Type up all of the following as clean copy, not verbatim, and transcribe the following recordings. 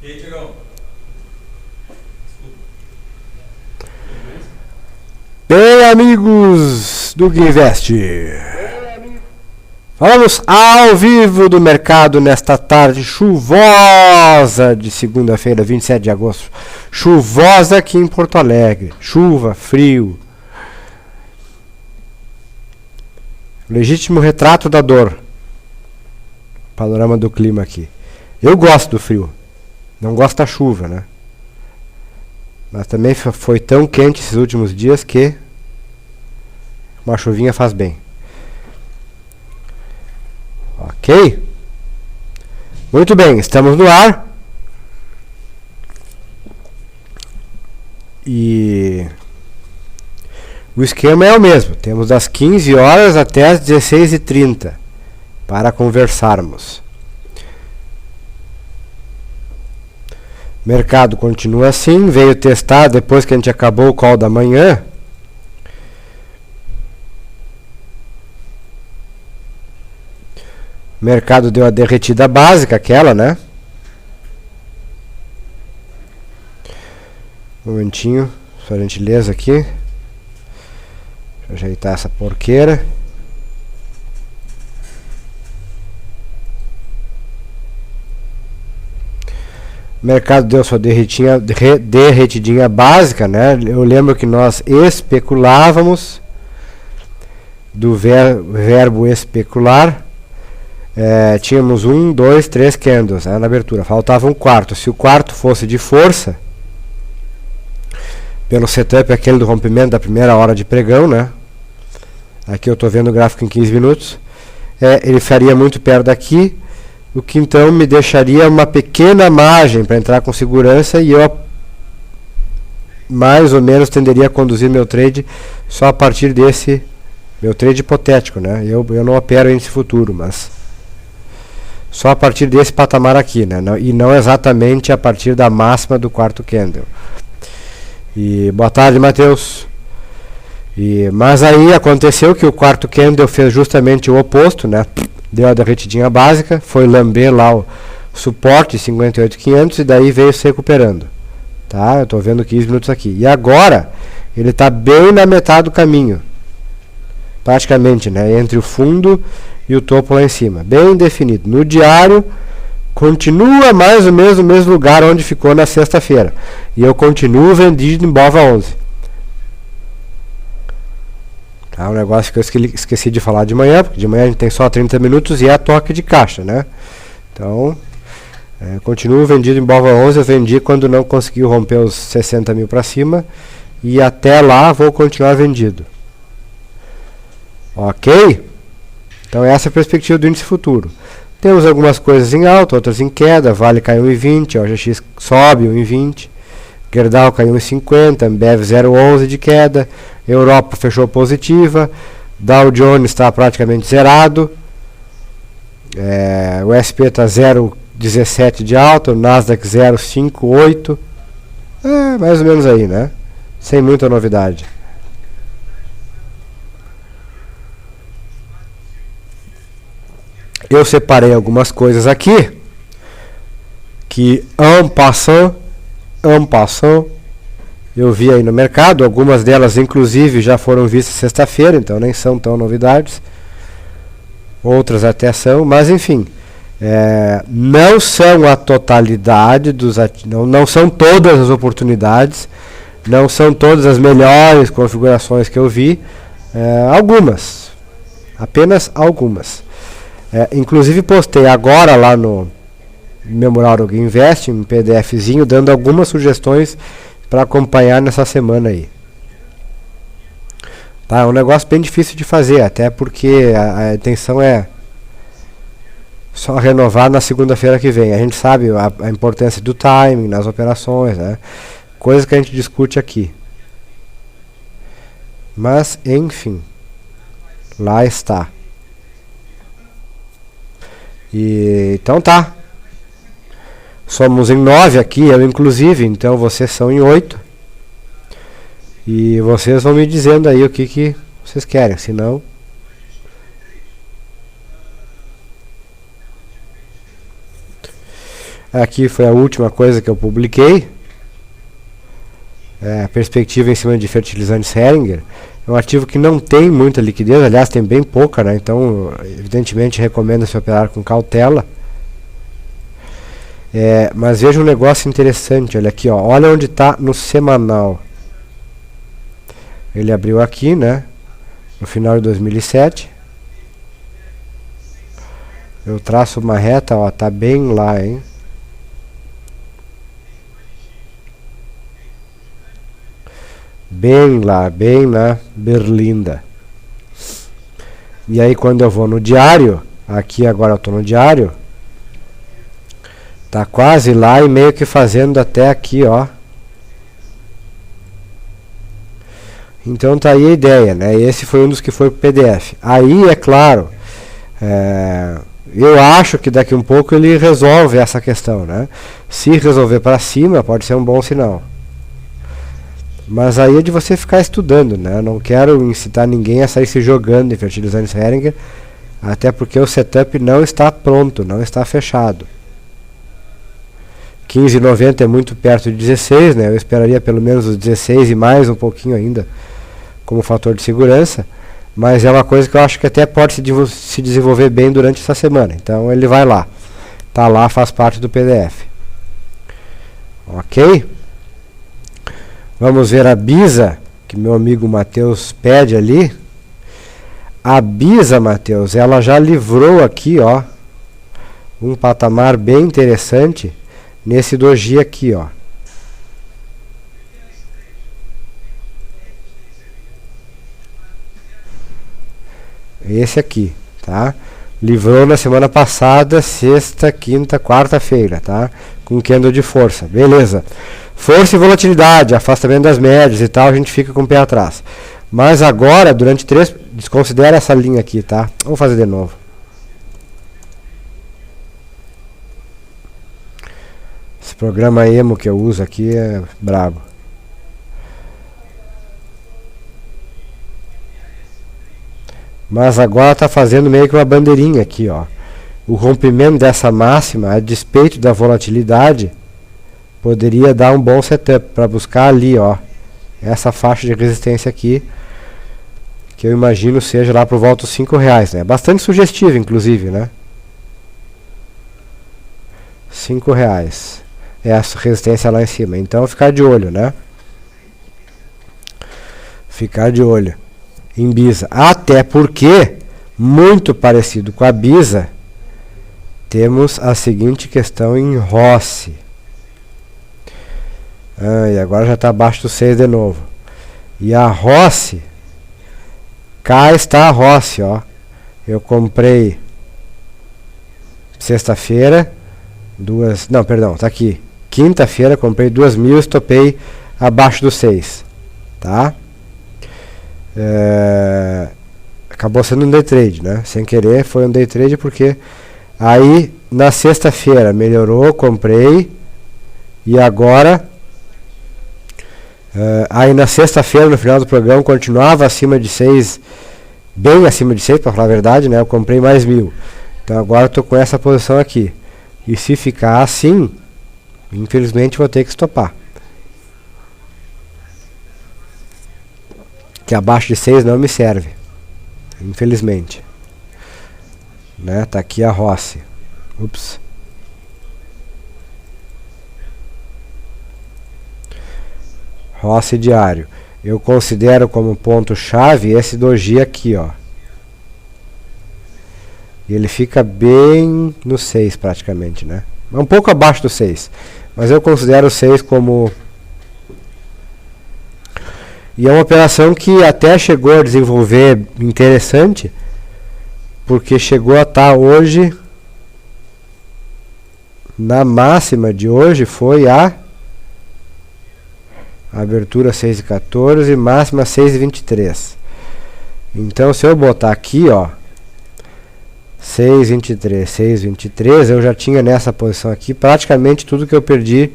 E aí, Tiagão? Bem, amigos do Guinvest, falamos ao vivo do mercado nesta tarde chuvosa de segunda-feira, 27 de agosto. Chuvosa aqui em Porto Alegre. Chuva, frio. Legítimo retrato da dor. Panorama do clima aqui. Eu gosto do frio. Não gosto da chuva, né? Mas também foi tão quente esses últimos dias que uma chuvinha faz bem. Ok? Muito bem, estamos no ar. E o esquema é o mesmo. Temos das 15 horas até as 16h30 para conversarmos. Mercado continua assim, veio testar depois que a gente acabou o call da manhã. Mercado deu a derretida básica, aquela, né? Um momentinho, sua gentileza aqui. Deixa eu ajeitar essa porqueira. O mercado deu sua derretidinha básica, né? Eu lembro que nós especulávamos, do verbo especular. Tínhamos 1, 2, 3 candles, né, na abertura. Faltava um quarto. Se o quarto fosse de força, pelo setup aquele do rompimento da primeira hora de pregão, né? Aqui eu estou vendo o gráfico em 15 minutos. Ele faria muito perto daqui, o que então me deixaria uma pequena margem para entrar com segurança, e eu mais ou menos tenderia a conduzir meu trade só a partir desse meu trade hipotético, né? Eu não opero índice futuro, mas só a partir desse patamar aqui, né? E não exatamente a partir da máxima do quarto candle. E boa tarde, Matheus. Mas aí aconteceu que o quarto candle fez justamente o oposto, né? Deu a derretidinha básica, foi lamber lá o suporte 58.500 e daí veio se recuperando. Tá? Eu estou vendo 15 minutos aqui. E agora ele está bem na metade do caminho. Praticamente, né? Entre o fundo e o topo lá em cima. Bem definido. No diário, continua mais ou menos no mesmo lugar onde ficou na sexta-feira. E eu continuo vendido em BOVA 11. Um negócio que eu esqueci de falar de manhã, porque de manhã a gente tem só 30 minutos e é toque de caixa, né? Então, continuo vendido em BOVA 11, eu vendi quando não conseguiu romper os 60 mil para cima, e até lá vou continuar vendido. Ok? Então essa é a perspectiva do índice futuro. Temos algumas coisas em alta, outras em queda. Vale caiu 1,20, OGX sobe 1,20, Gerdau caiu 1,50, Ambev 0,11 de queda, Europa fechou positiva, Dow Jones está praticamente zerado, o SP está 0,17 de alta, o Nasdaq 0,58, mais ou menos aí, né? Sem muita novidade. Eu separei algumas coisas aqui que en passant eu vi aí no mercado. Algumas delas inclusive já foram vistas sexta-feira, então nem são tão novidades. Outras até são, mas enfim, não são a totalidade não são todas as oportunidades, não são todas as melhores configurações que eu vi, algumas, apenas algumas. Inclusive postei agora lá no meu mural do Guinvest, um PDFzinho, dando algumas sugestões para acompanhar nessa semana aí. Tá, é um negócio bem difícil de fazer, até porque a intenção é só renovar na segunda-feira que vem. A gente sabe a importância do timing nas operações, né? Coisas que a gente discute aqui. Mas, enfim, lá está. Então tá. Somos em 9 aqui, eu inclusive, então vocês são em 8. E vocês vão me dizendo aí o que vocês querem, senão Aqui foi a última coisa que eu publiquei. A perspectiva em cima de fertilizantes Heringer. É um ativo que não tem muita liquidez, aliás, tem bem pouca, né? Então, evidentemente, recomenda-se operar com cautela. Mas veja um negócio interessante, olha aqui, ó, olha onde está no semanal. Ele abriu aqui, né? No final de 2007. Eu traço uma reta, ó, tá bem lá, hein? Bem lá, bem na berlinda. E aí quando eu vou no diário, aqui agora eu tô no diário, tá quase lá e meio que fazendo até aqui, ó. Então tá aí a ideia, né? Esse foi um dos que foi pro PDF. Aí, é claro, eu acho que daqui um pouco ele resolve essa questão, né? Se resolver para cima, pode ser um bom sinal. Mas aí é de você ficar estudando, né? Eu não quero incitar ninguém a sair se jogando em fertilizantes Heringer, até porque o setup não está pronto, não está fechado. 15,90 é muito perto de 16, né? Eu esperaria pelo menos os 16 e mais um pouquinho ainda como fator de segurança, mas é uma coisa que eu acho que até pode se desenvolver bem durante essa semana. Então ele vai lá. Tá lá, faz parte do PDF. Ok? Vamos ver a Bisa, que meu amigo Matheus pede ali. A Bisa, Matheus, ela já livrou aqui, ó, um patamar bem interessante nesse doji aqui, ó. Esse aqui, tá? Livrou na semana passada, sexta, quinta, quarta-feira, tá? Com candle de força, beleza. Força e volatilidade, afastamento das médias e tal, a gente fica com o pé atrás. Mas agora, durante 3, desconsidera essa linha aqui, tá? Vamos fazer de novo. Esse programa emo que eu uso aqui é brabo. Mas agora está fazendo meio que uma bandeirinha aqui, ó. O rompimento dessa máxima, a despeito da volatilidade, poderia dar um bom setup para buscar ali, ó, essa faixa de resistência aqui, que eu imagino seja lá por volta dos R$5, né? Bastante sugestivo, inclusive, né? R$5. Essa resistência lá em cima. Então, ficar de olho, né? Ficar de olho em Bisa. Até porque, muito parecido com a Bisa, temos a seguinte questão em Rossi. E agora já está abaixo do 6 de novo. E a Rossi, cá está a Rossi, ó. Eu comprei sexta-feira, tá aqui. Quinta-feira comprei 2.000, estopei abaixo do 6, tá? Acabou sendo um day trade, né? Sem querer, foi um day trade porque aí na sexta-feira melhorou, comprei e agora aí na sexta-feira, no final do programa, continuava acima de 6, bem acima de 6, para falar a verdade, né? Eu comprei mais 1.000. Então agora eu tô com essa posição aqui. E se ficar assim, infelizmente vou ter que estopar. Que abaixo de 6 não me serve, infelizmente, né? Tá aqui a Rossi. Ups. Rossi diário. Eu considero como ponto chave esse doji aqui, ó. E ele fica bem no 6 praticamente, né? Um pouco abaixo do 6, mas eu considero o 6 como... E é uma operação que até chegou a desenvolver interessante, porque chegou a estar hoje, na máxima de hoje, foi a abertura 6,14 e máxima 6,23. Então se eu botar aqui, ó, 6,23, 6,23, eu já tinha nessa posição aqui praticamente tudo que eu perdi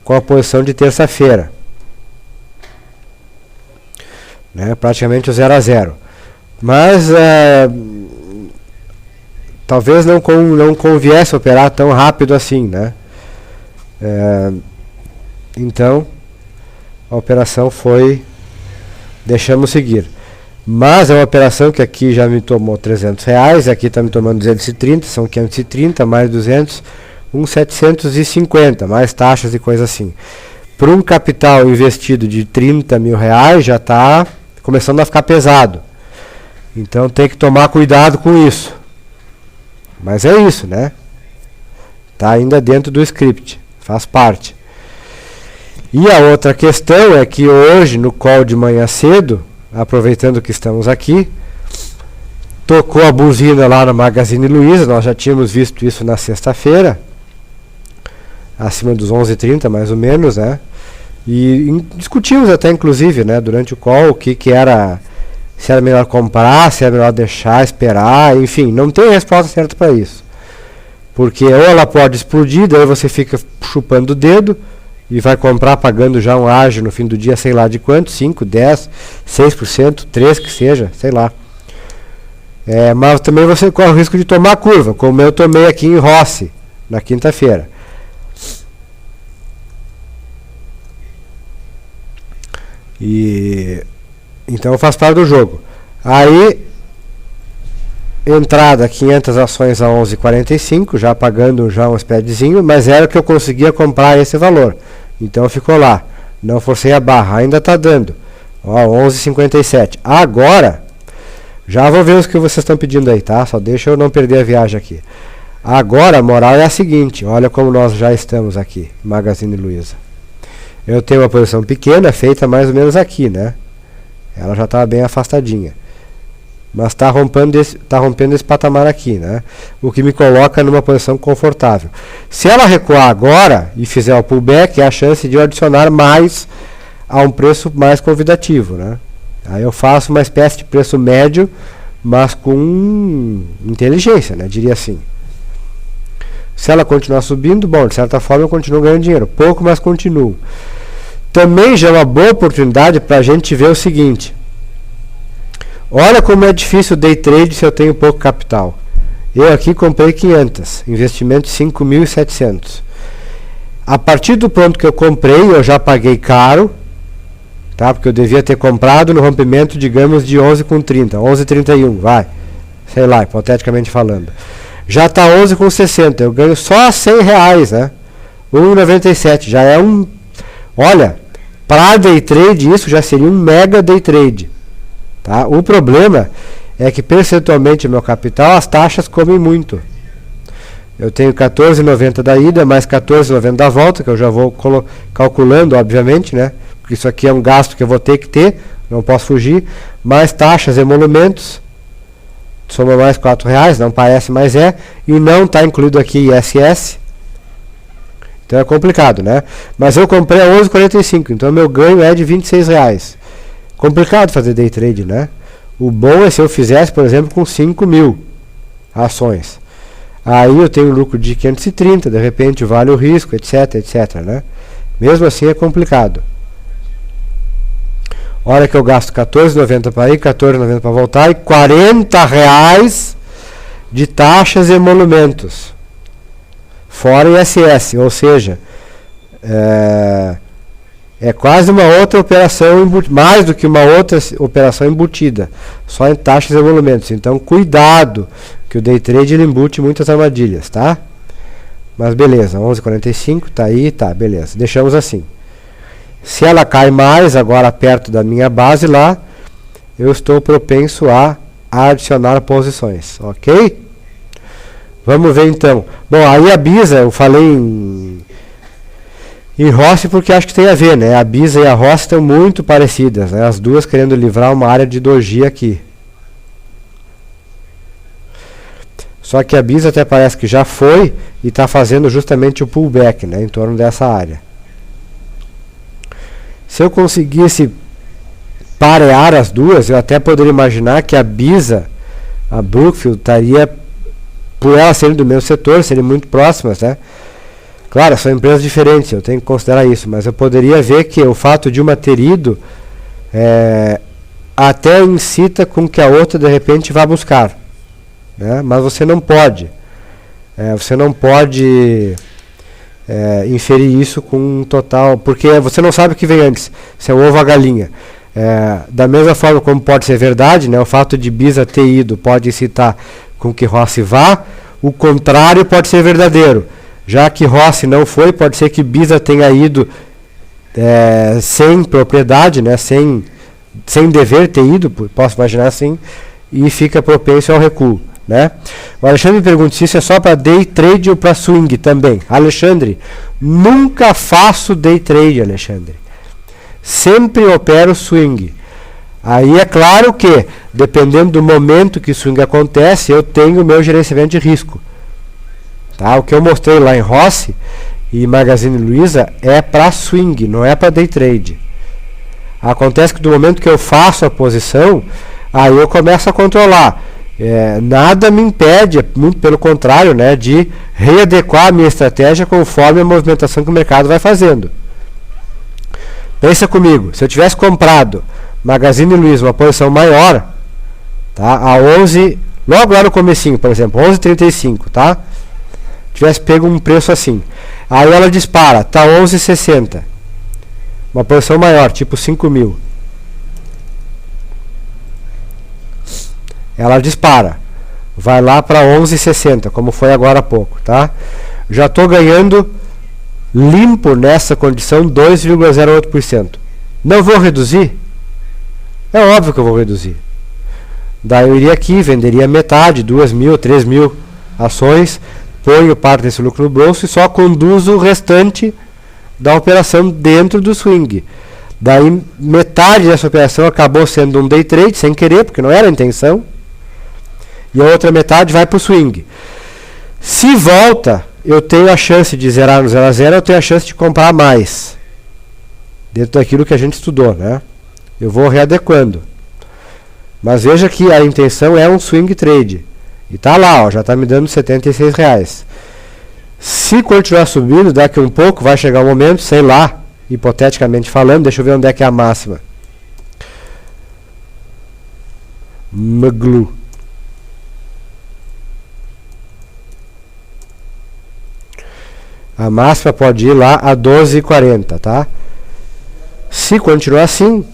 com a posição de terça-feira. Né, praticamente o 0 a 0. Mas talvez não conviesse operar tão rápido assim, né? Então, a operação foi, deixamos seguir. Mas é uma operação que aqui já me tomou R$300, aqui está me tomando 230, são 530, mais 200, 750, mais taxas e coisa assim. Para um capital investido de R$30 mil, já está começando a ficar pesado. Então tem que tomar cuidado com isso. Mas é isso, né? Está ainda dentro do script, faz parte. E a outra questão é que hoje, no call de manhã cedo, aproveitando que estamos aqui, tocou a buzina lá no Magazine Luiza, nós já tínhamos visto isso na sexta-feira, acima dos 11h30 mais ou menos, né? E discutimos até inclusive, né, durante o call, o que era, se era melhor comprar, se era melhor deixar, esperar, enfim, não tem resposta certa para isso. Porque ou ela pode explodir, daí você fica chupando o dedo e vai comprar pagando já um ágio no fim do dia, sei lá de quanto, 5, 10, 6%, 3% que seja, sei lá. Mas também você corre o risco de tomar curva, como eu tomei aqui em Rossi, na quinta-feira. E então faz parte do jogo. Aí, entrada 500 ações a 11,45, já pagando já um spreadzinho, mas era que eu conseguia comprar esse valor. Então ficou lá. Não forcei a barra, ainda está dando. Ó, 11,57. Agora, já vou ver os que vocês estão pedindo aí, tá? Só deixa eu não perder a viagem aqui. Agora a moral é a seguinte, olha como nós já estamos aqui, Magazine Luiza. Eu tenho uma posição pequena, feita mais ou menos aqui, né? Ela já estava bem afastadinha. Mas está rompendo esse patamar aqui, né? O que me coloca numa posição confortável. Se ela recuar agora e fizer o pullback, é a chance de eu adicionar mais a um preço mais convidativo, né? Aí eu faço uma espécie de preço médio, mas com inteligência, né? Diria assim. Se ela continuar subindo, bom, de certa forma eu continuo ganhando dinheiro. Pouco, mas continuo. Também já é uma boa oportunidade para a gente ver o seguinte. Olha como é difícil o day trade se eu tenho pouco capital. Eu aqui comprei 500, investimento 5.700. A partir do ponto que eu comprei, eu já paguei caro, tá? Porque eu devia ter comprado no rompimento, digamos, de 11,30, 11,31, vai. Sei lá, hipoteticamente falando. Já está 11,60, eu ganho só R$100, né? 1,97, já é um... Olha, para day trade isso já seria um mega day trade. Tá? O problema é que percentualmente meu capital, as taxas comem muito. Eu tenho 14,90 da ida, mais 14,90 da volta, que eu já vou calculando, obviamente, né? Porque isso aqui é um gasto que eu vou ter que ter, não posso fugir. Mais taxas e emolumentos, soma mais R$4, não parece, mas é. E não está incluído aqui ISS. Então é complicado, né? Mas eu comprei a 11,45, então meu ganho é de R$26. Complicado fazer day trade, né? O bom é se eu fizesse, por exemplo, com 5.000 ações. Aí eu tenho um lucro de 530, de repente vale o risco, etc, etc, né? Mesmo assim é complicado. Olha que eu gasto R$14,90 para ir, R$14,90 para voltar e R$40 de taxas e emolumentos. Fora ISS, ou seja, é quase uma outra operação, mais do que uma outra operação embutida, só em taxas e emolumentos. Então, cuidado, que o day trade ele embute muitas armadilhas, tá? Mas beleza, 11,45, tá aí, tá, beleza. Deixamos assim. Se ela cai mais, agora perto da minha base lá, eu estou propenso a adicionar posições, ok? Vamos ver então. Bom, aí a Bisa, eu falei em Rossi porque acho que tem a ver, né? A Bisa e a Rossi estão muito parecidas, né? As duas querendo livrar uma área de doji aqui. Só que a Bisa até parece que já foi e está fazendo justamente o pullback, né? Em torno dessa área. Se eu conseguisse parear as duas, eu até poderia imaginar que a Bisa, a Brookfield, estaria, por ela serem do mesmo setor, serem muito próximas, né? Claro, são empresas diferentes, eu tenho que considerar isso, mas eu poderia ver que o fato de uma ter ido até incita com que a outra de repente vá buscar. né? Mas você não pode. Você não pode inferir isso com um total, porque você não sabe o que vem antes, se é o ovo ou a galinha. Da mesma forma como pode ser verdade, né, o fato de Bisa ter ido pode incitar com que Rossi vá, o contrário pode ser verdadeiro. Já que Rossi não foi, pode ser que Bisa tenha ido sem propriedade, né, sem dever ter ido, posso imaginar assim, e fica propenso ao recuo. Né? O Alexandre pergunta se isso é só para day trade ou para swing também. Alexandre, nunca faço day trade, Alexandre. Sempre opero swing. Aí é claro que, dependendo do momento que o swing acontece, eu tenho o meu gerenciamento de risco. Tá? O que eu mostrei lá em Rossi e Magazine Luiza é para swing, não é para day trade. Acontece que do momento que eu faço a posição, aí eu começo a controlar. Nada me impede, muito pelo contrário, né, de readequar a minha estratégia conforme a movimentação que o mercado vai fazendo. Pensa comigo, se eu tivesse comprado Magazine Luiza uma posição maior, tá, a 11, logo lá no comecinho, por exemplo, 11,35, tá? Tivesse pego um preço assim, aí ela dispara, tá 11,60, uma posição maior, tipo 5.000. Ela dispara, vai lá para 11,60, como foi agora há pouco, tá? Já estou ganhando limpo nessa condição 2,08%. Não vou reduzir? É óbvio que eu vou reduzir. Daí eu iria aqui, venderia metade, 2.000, 3.000 ações, ponho parte desse lucro no bolso e só conduzo o restante da operação dentro do swing. Daí metade dessa operação acabou sendo um day trade, sem querer, porque não era a intenção. E a outra metade vai para o swing. Se volta, eu tenho a chance de zerar no 0 a 0, eu tenho a chance de comprar mais. Dentro daquilo que a gente estudou, né? Eu vou readequando. Mas veja que a intenção é um swing trade. E tá lá, ó, já está me dando R$76. Se continuar subindo, daqui um pouco vai chegar um momento, sei lá, hipoteticamente falando, deixa eu ver onde é que é a máxima. Maglu. A máxima pode ir lá a 12,40, tá? Se continuar assim,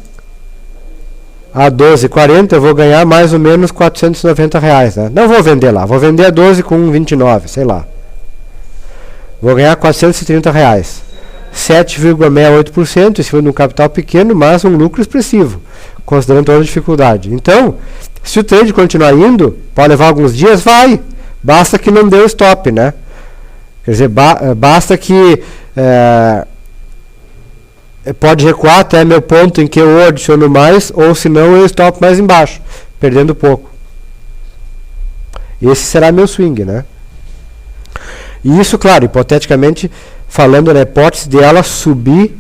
a 12,40 eu vou ganhar mais ou menos R$490, né? Não vou vender lá, vou vender a 12,29, sei lá. Vou ganhar R$430. 7,68% em cima de um capital pequeno, mas um lucro expressivo, considerando toda a dificuldade. Então, se o trade continuar indo, pode levar alguns dias, vai. Basta que não dê o stop, né? Quer dizer, basta que pode recuar até meu ponto em que eu adiciono mais, ou se não eu stop mais embaixo, perdendo pouco. Esse será meu swing, né? E isso, claro, hipoteticamente falando na hipótese de ela subir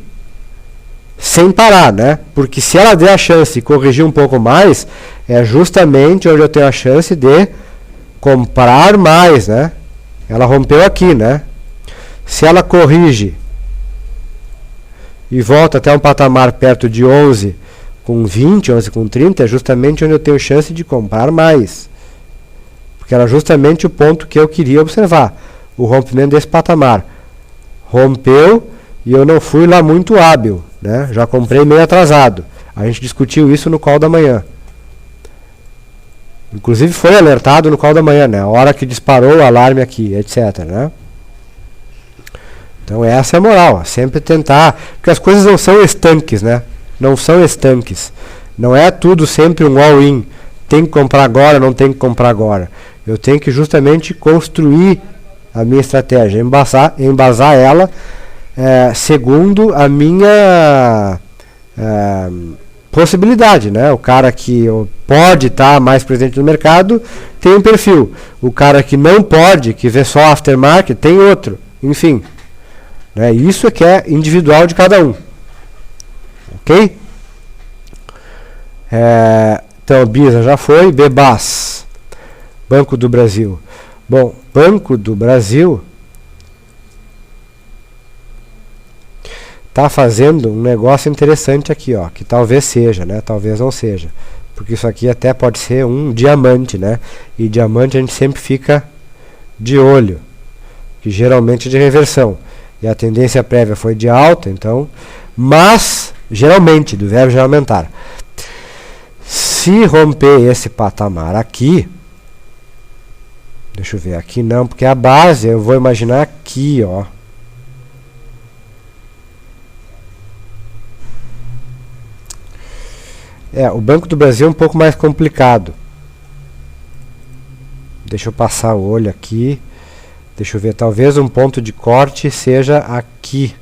sem parar, né? Porque se ela der a chance de corrigir um pouco mais, é justamente onde eu tenho a chance de comprar mais, né? Ela rompeu aqui, né? Se ela corrige e volta até um patamar perto de 11,20, 11,30, é justamente onde eu tenho chance de comprar mais. Porque era justamente o ponto que eu queria observar. O rompimento desse patamar. Rompeu e eu não fui lá muito hábil, né? Já comprei meio atrasado. A gente discutiu isso no call da manhã. Inclusive foi alertado no call da manhã, né? A hora que disparou o alarme aqui, etc, né? Então essa é a moral, sempre tentar, porque as coisas não são estanques, né? Não são estanques. Não é tudo sempre um all-in. Tem que comprar agora, não tem que comprar agora. Eu tenho que justamente construir a minha estratégia, embasar ela segundo a minha possibilidade, né? O cara que pode estar mais presente no mercado tem um perfil. O cara que não pode, que vê só aftermarket, tem outro. Enfim, né? Isso é que é individual de cada um. Ok? Então, Bisa já foi. Bebas, Banco do Brasil. Bom, Banco do Brasil está fazendo um negócio interessante aqui, ó, que talvez seja, né? Talvez não seja. porque isso aqui até pode ser um diamante, né? E diamante a gente sempre fica de olho, que geralmente é de reversão. E a tendência prévia foi de alta, então, mas geralmente, do verbo já aumentar. Se romper esse patamar aqui, deixa eu ver, aqui não, porque a base eu vou imaginar aqui, ó. O Banco do Brasil é um pouco mais complicado. Deixa eu passar o olho aqui. Deixa eu ver, talvez um ponto de corte seja aqui.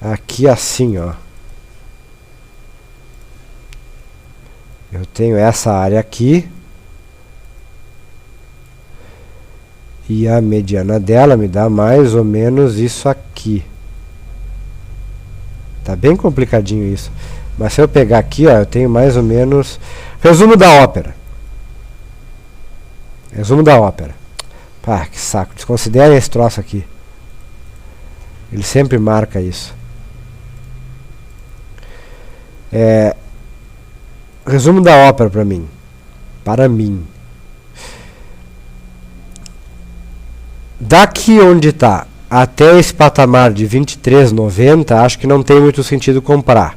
Aqui assim, ó. Eu tenho essa área aqui. E a mediana dela me dá mais ou menos isso aqui. Tá bem complicadinho isso. Mas se eu pegar aqui, ó, eu tenho mais ou menos... Resumo da ópera. Resumo da ópera. Pá, que saco. Desconsiderem esse troço aqui. Ele sempre marca isso. Resumo da ópera para mim. Para mim. Daqui onde está até esse patamar de 23,90, acho que não tem muito sentido comprar.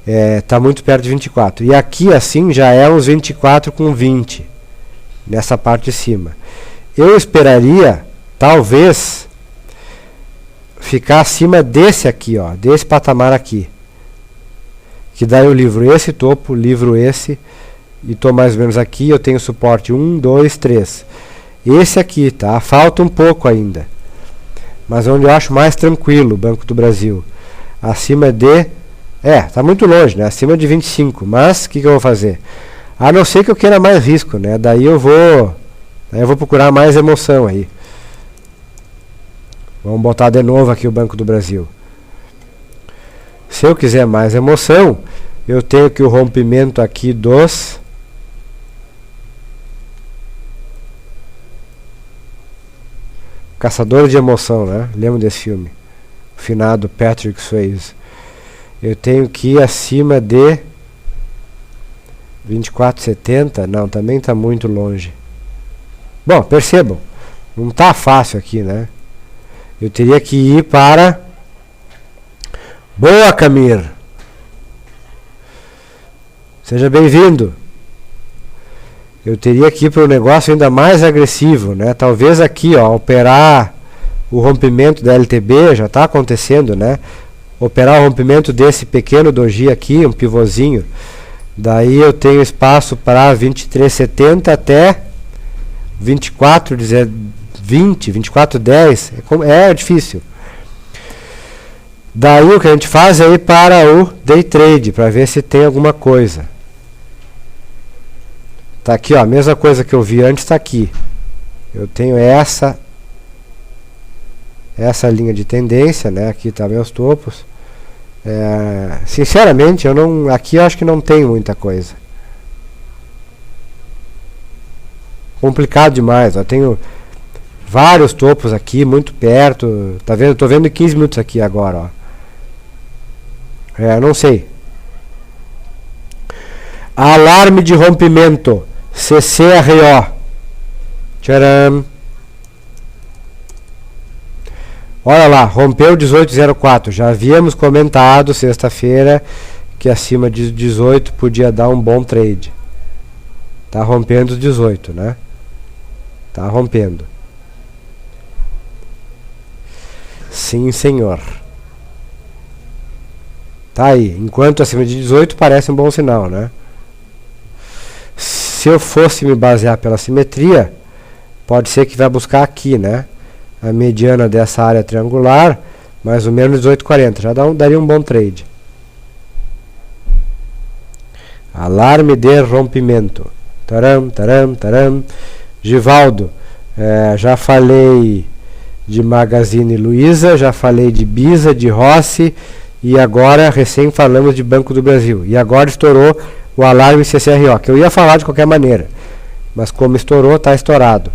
Está muito perto de 24. E aqui assim já é uns 24,20 nessa parte de cima. Eu esperaria, talvez, ficar acima desse aqui, ó, desse patamar aqui. Que daí eu livro esse topo, livro esse, e estou mais ou menos aqui, eu tenho suporte 1, 2, 3. Esse aqui, tá? Falta um pouco ainda. Mas onde eu acho mais tranquilo o Banco do Brasil. Acima de... tá muito longe, né? Acima de 25. Mas, o que eu vou fazer? A não ser que eu queira mais risco, né? Daí eu vou procurar mais emoção aí. Vamos botar de novo aqui o Banco do Brasil. Se eu quiser mais emoção, eu tenho que o rompimento aqui dos... Caçador de Emoção, né? Lembra desse filme? O finado Patrick Swayze. Eu tenho que ir acima de 24,70. Não, também está muito longe. Bom, percebam. Não está fácil aqui, né? Eu teria que ir para... Boa, Camir! Seja bem-vindo. Eu teria que ir para um negócio ainda mais agressivo, né? Talvez aqui, ó, operar o rompimento da LTB, já está acontecendo, né? Operar o rompimento desse pequeno doji aqui, um pivôzinho. Daí eu tenho espaço para 23,70 até 24,20, 24,10. É difícil. Daí o que a gente faz é ir para o day trade, para ver se tem alguma coisa. Tá aqui, ó, a mesma coisa que eu vi antes está aqui. Eu tenho essa linha de tendência, né? Aqui tá meus topos. Sinceramente, aqui eu acho que não tem muita coisa. Complicado demais. Eu tenho vários topos aqui, muito perto. Tá vendo? Tô vendo em 15 minutos aqui agora, ó. Não sei. Alarme de rompimento. CCRO. Tcharam. Olha lá, rompeu 18,04. Já havíamos comentado sexta-feira que acima de 18 podia dar um bom trade. Tá rompendo os 18, né? Tá rompendo. Sim, senhor. Tá aí. Enquanto acima de 18 parece um bom sinal, né? Se eu fosse me basear pela simetria, pode ser que vai buscar aqui, né? A mediana dessa área triangular, mais ou menos 18,40. Já daria um bom trade. Alarme de rompimento. Taram, taram, taram. Givaldo, já falei de Magazine Luiza, já falei de Bisa, de Rossi, e agora recém falamos de Banco do Brasil. E agora estourou o alarme CCRO, que eu ia falar de qualquer maneira, mas como estourou, está estourado.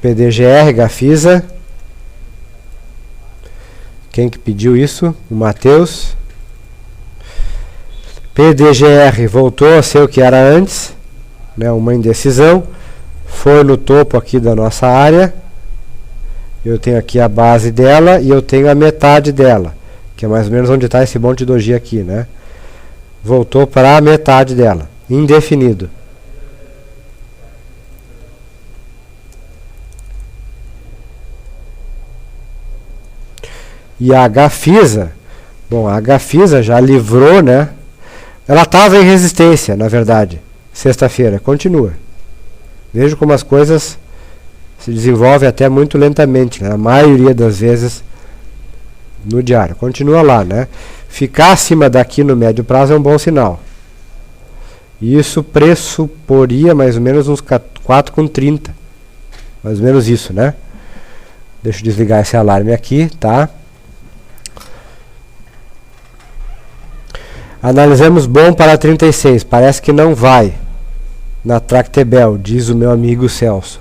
PDGR, Gafisa. Quem que pediu isso? O Matheus. PDGR voltou a ser o que era antes, né? Uma indecisão. Foi no topo aqui da nossa área. Eu tenho aqui a base dela e eu tenho a metade dela, que é mais ou menos onde está esse monte de doji aqui, né? Voltou para a metade dela, indefinido. E a Gafisa, bom, a Gafisa já livrou, né? Ela estava em resistência, na verdade, sexta-feira, continua. Vejo como as coisas se desenvolvem até muito lentamente, né? A maioria das vezes no diário. Continua lá, né? Ficar acima daqui no médio prazo é um bom sinal. Isso pressuporia mais ou menos uns 4,30. Mais ou menos isso, né? Deixa eu desligar esse alarme aqui, tá? Analisamos bom para 36. Parece que não vai na Tractebel, diz o meu amigo Celso.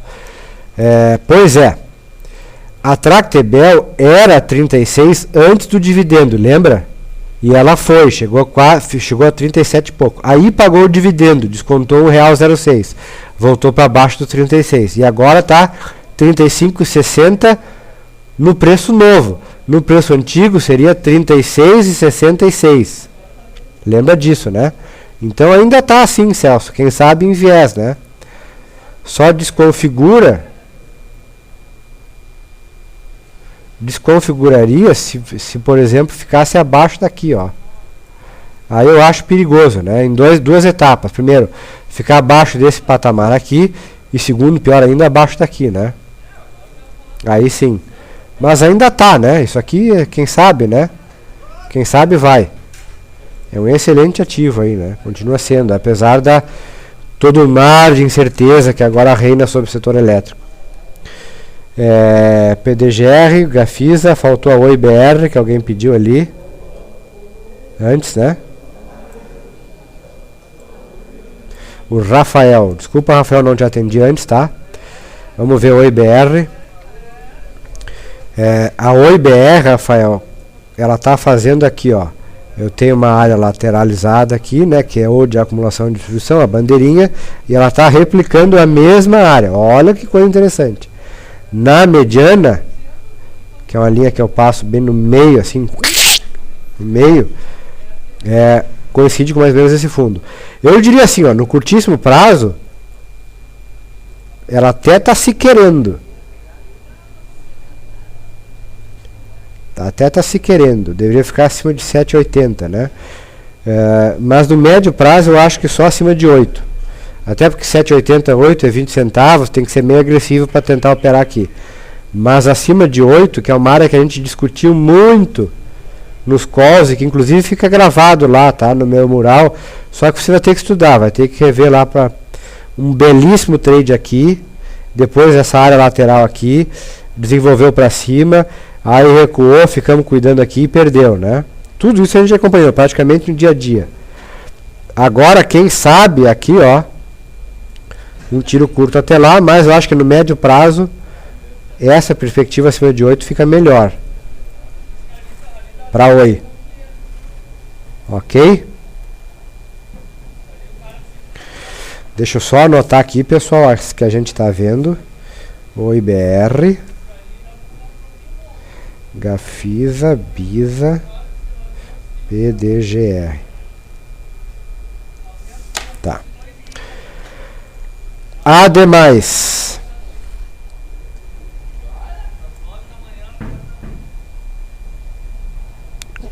Pois é. A Tractebel era 36 antes do dividendo, lembra? E ela foi, chegou a 37 e pouco. Aí pagou o dividendo, descontou R$1,06. Voltou para baixo do 36. E agora está 35,60 no preço novo. No preço antigo seria 36,66. Lembra disso, né? Então ainda está assim, Celso. Quem sabe em viés, né? Só desconfiguraria se por exemplo, ficasse abaixo daqui, ó. Aí eu acho perigoso, né? Em duas etapas. Primeiro, ficar abaixo desse patamar aqui. E segundo, pior ainda, abaixo daqui, né? Aí sim. Mas ainda tá, né? Isso aqui, quem sabe, né? Quem sabe vai. É um excelente ativo aí, né? Continua sendo, apesar da todo o mar de incerteza que agora reina sobre o setor elétrico. PDGR, Gafisa, faltou a OIBR, que alguém pediu ali. Antes, né? O Rafael. Desculpa, Rafael, não te atendi antes, tá? Vamos ver o OIBR. A OIBR, Rafael, ela tá fazendo aqui, ó. Eu tenho uma área lateralizada aqui, né, que é o de acumulação e distribuição, a bandeirinha, e ela está replicando a mesma área. Olha que coisa interessante. Na mediana, que é uma linha que eu passo bem no meio, assim, no meio, coincide com mais ou menos esse fundo. Eu diria assim, ó, no curtíssimo prazo, ela até está se querendo. Até está se querendo, deveria ficar acima de 7,80, né? Mas no médio prazo eu acho que só acima de 8. Até porque 7,80, 8 é 20 centavos, tem que ser meio agressivo para tentar operar aqui. Mas acima de 8, que é uma área que a gente discutiu muito nos calls, e que inclusive fica gravado lá, tá? No meu mural. Só que você vai ter que estudar, vai ter que rever lá para um belíssimo trade aqui. Depois essa área lateral aqui, desenvolveu para cima. Aí recuou, ficamos cuidando aqui e perdeu, né? Tudo isso a gente acompanhou praticamente no dia a dia. Agora, quem sabe aqui, ó, um tiro curto até lá, mas eu acho que no médio prazo, essa perspectiva acima de 8 fica melhor. Para Oi. Ok? Deixa eu só anotar aqui, pessoal, as que a gente está vendo. Oi, BR. Gafisa, Bisa, PDGR. Tá. Ademais,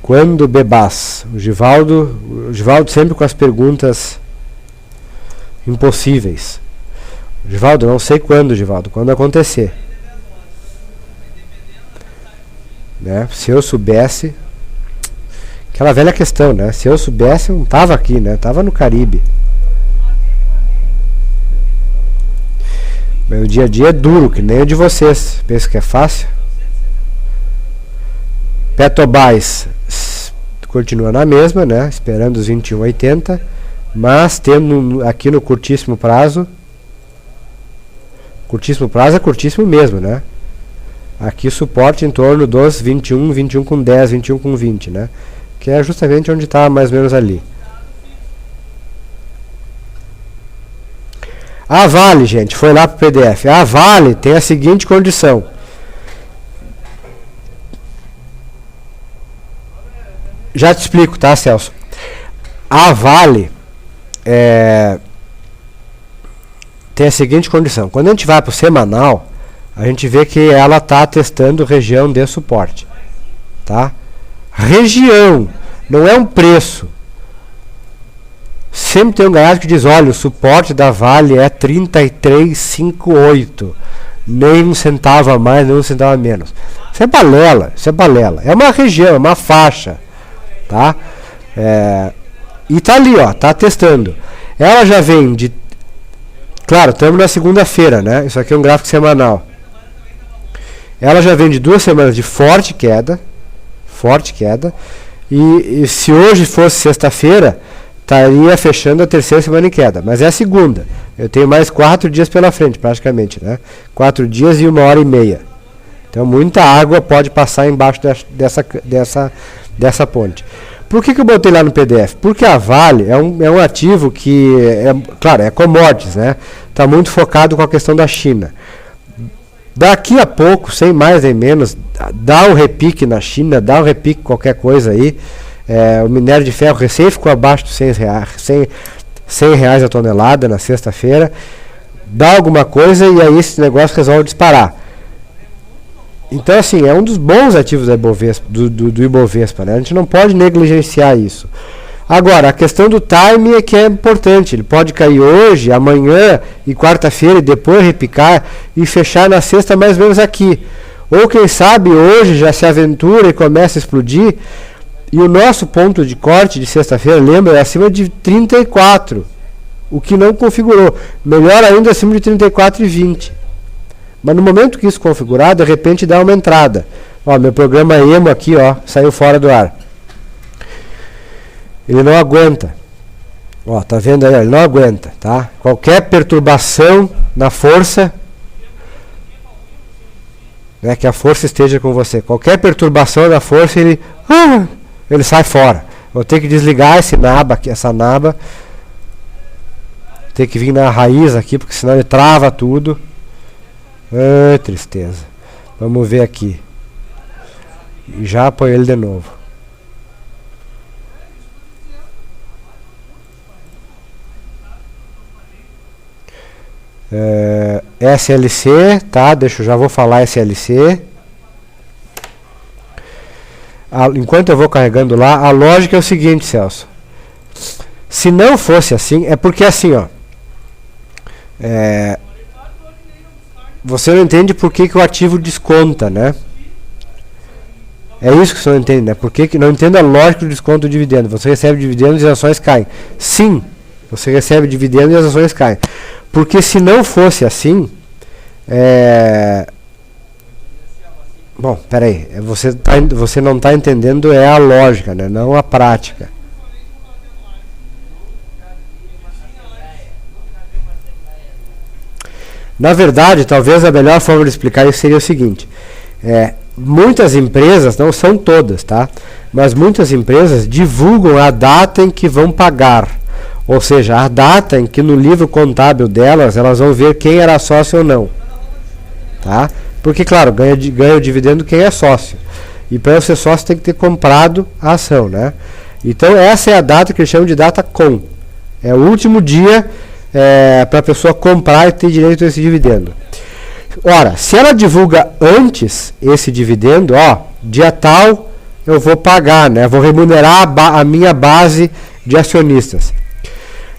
quando bebas? O Givaldo sempre com as perguntas impossíveis. Givaldo, não sei quando, Givaldo, quando acontecer. Né? Se eu soubesse, aquela velha questão, né? Se eu soubesse, eu não tava aqui, né? Tava no Caribe. Meu dia a dia é duro, que nem o de vocês. Pensa que é fácil? Petrobras continua na mesma, né? Esperando os 21,80, mas tendo aqui no curtíssimo prazo Curtíssimo prazo é curtíssimo mesmo, né? Aqui suporte em torno dos 21, 21 com 10, 21 com 20, né? Que é justamente onde está mais ou menos ali. A Vale, gente, foi lá para o PDF. A Vale tem a seguinte condição. Já te explico, tá, Celso? A Vale tem a seguinte condição. Quando a gente vai para o semanal, a gente vê que ela está testando região de suporte. Tá? Região, não é um preço. Sempre tem um gráfico que diz, olha, o suporte da Vale é 33,58. Nem um centavo a mais, nem um centavo a menos. Isso é balela, isso é balela. É uma região, é uma faixa. Tá? E tá ali, ó, tá testando. Ela já vem de... Claro, estamos na segunda-feira, né? Isso aqui é um gráfico semanal. Ela já vem de 2 semanas de forte queda. E se hoje fosse sexta-feira, estaria fechando a terceira semana em queda, mas é a segunda. Eu tenho mais 4 dias pela frente, praticamente, né? 4 dias e 1h30. Então muita água pode passar embaixo dessa ponte. Por que eu botei lá no PDF? Porque a Vale é um ativo que, claro, é commodities, né? Está muito focado com a questão da China. Daqui a pouco, sem mais nem menos, dá um repique na China, dá um repique qualquer coisa aí. O minério de ferro recém ficou abaixo dos R$100 a tonelada na sexta-feira. Dá alguma coisa e aí esse negócio resolve disparar. Então, assim, é um dos bons ativos da Ibovespa, do Ibovespa, né? A gente não pode negligenciar isso. Agora, a questão do time é que é importante. Ele pode cair hoje, amanhã e quarta-feira e depois repicar e fechar na sexta mais ou menos aqui. Ou quem sabe hoje já se aventura e começa a explodir. E o nosso ponto de corte de sexta-feira, lembra, é acima de 34. O que não configurou. Melhor ainda, acima de 34,20. Mas no momento que isso configurar, de repente dá uma entrada. Ó, meu programa EMO aqui, ó, saiu fora do ar. Ele não aguenta. Ó, tá vendo aí? Ele não aguenta, tá? Qualquer perturbação na força, né, que a força esteja com você. Qualquer perturbação na força, ele sai fora. Vou ter que desligar essa naba. Tem que vir na raiz aqui, porque senão ele trava tudo. Tristeza. Vamos ver aqui. E já apoio ele de novo. SLC, tá? Já vou falar SLC. Enquanto eu vou carregando lá, a lógica é o seguinte, Celso. Se não fosse assim, é porque assim, ó. Você não entende por que o ativo desconta, né? É isso que você não entende, né? Não entende a lógica do desconto do dividendo. Você recebe dividendos e as ações caem. Sim, você recebe dividendos e as ações caem. Porque se não fosse assim, bom, peraí, você não está entendendo a lógica, né? Não a prática. Na verdade, talvez a melhor forma de explicar isso seria o seguinte. Muitas empresas, não são todas, tá? Mas muitas empresas divulgam a data em que vão pagar. Ou seja, a data em que no livro contábil delas, elas vão ver quem era sócio ou não. Tá? Porque, claro, ganha o dividendo quem é sócio. E para eu ser sócio tem que ter comprado a ação, né? Então essa é a data que eles chamam de data com. É o último dia para a pessoa comprar e ter direito a esse dividendo. Ora, se ela divulga antes esse dividendo, ó, dia tal eu vou pagar, né? Vou remunerar a minha base de acionistas.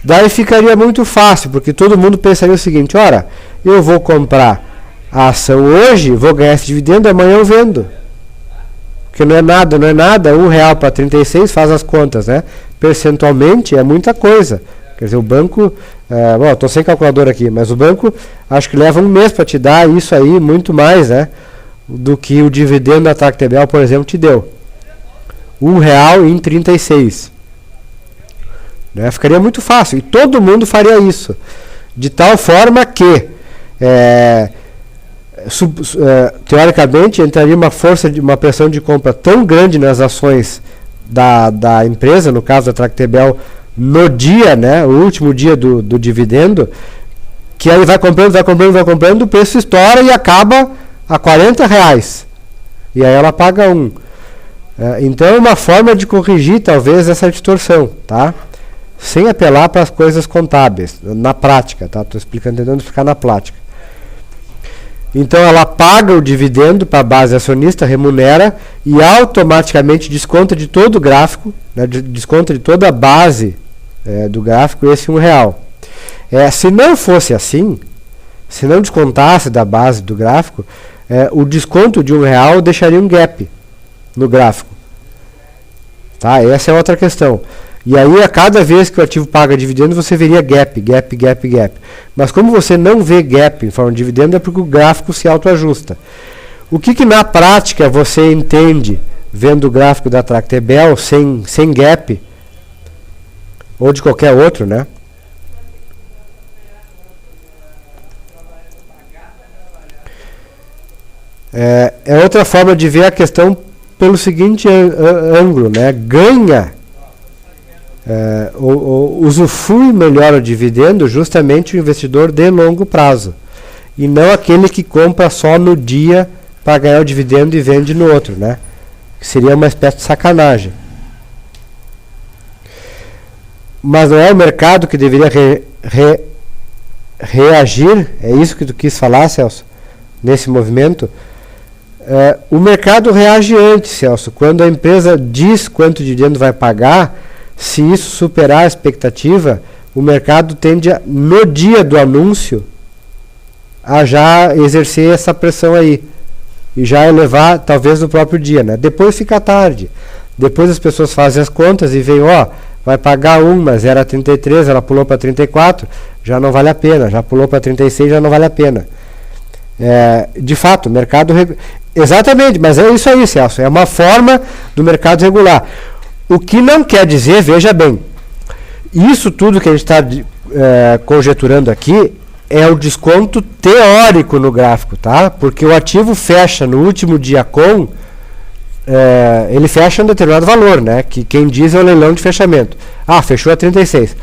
Daí ficaria muito fácil, porque todo mundo pensaria o seguinte, ora, eu vou comprar a ação hoje, vou ganhar esse dividendo, amanhã eu vendo. Porque não é nada, R$1 para 36, faz as contas, né? Percentualmente é muita coisa. Quer dizer, o banco, bom, estou sem calculadora aqui, mas o banco acho que leva um mês para te dar isso aí, muito mais, né? Do que o dividendo da Tractebel, por exemplo, te deu. R$1 em 36. Né? Ficaria muito fácil, e todo mundo faria isso. De tal forma que teoricamente entraria uma pressão de compra tão grande nas ações da empresa, no caso da Tractebel, no dia, né, o último dia do dividendo, que aí vai comprando, o preço estoura e acaba a R$40. E aí ela paga 1. Então é uma forma de corrigir talvez essa distorção, tá? Sem apelar para as coisas contábeis, na prática, tá? Estou tentando explicar na prática. Então ela paga o dividendo para a base acionista, remunera e automaticamente desconta de todo o gráfico, né, desconta de toda a base do gráfico esse R$1. Se não fosse assim, se não descontasse da base do gráfico, o desconto de R$1 deixaria um gap no gráfico. Tá? Essa é outra questão. E aí, a cada vez que o ativo paga dividendo, você veria gap. Mas como você não vê gap em forma de dividendo, é porque o gráfico se autoajusta. O que na prática você entende vendo o gráfico da Tractebel sem gap, ou de qualquer outro, né? É outra forma de ver a questão pelo seguinte ângulo, né? Ganha, usufrui melhor o dividendo justamente o investidor de longo prazo, e não aquele que compra só no dia para ganhar o dividendo e vende no outro, né? Que seria uma espécie de sacanagem. Mas não é o mercado que deveria reagir? É isso que tu quis falar, Celso? Nesse movimento? O mercado reage antes, Celso. Quando a empresa diz quanto dividendo vai pagar, se isso superar a expectativa, o mercado tende, no dia do anúncio, a já exercer essa pressão aí. E já elevar, talvez, no próprio dia, né? Depois fica tarde. Depois as pessoas fazem as contas e veem, vai pagar 1, mas era 33, ela pulou para 34, já não vale a pena. Já pulou para 36, já não vale a pena. De fato, o mercado... Exatamente, mas é isso aí, Celso. É uma forma do mercado regular. O que não quer dizer, veja bem, isso tudo que a gente está conjeturando aqui é o desconto teórico no gráfico, tá? Porque o ativo fecha no último dia ele fecha um determinado valor, né? Que quem diz é o leilão de fechamento. Fechou a 36.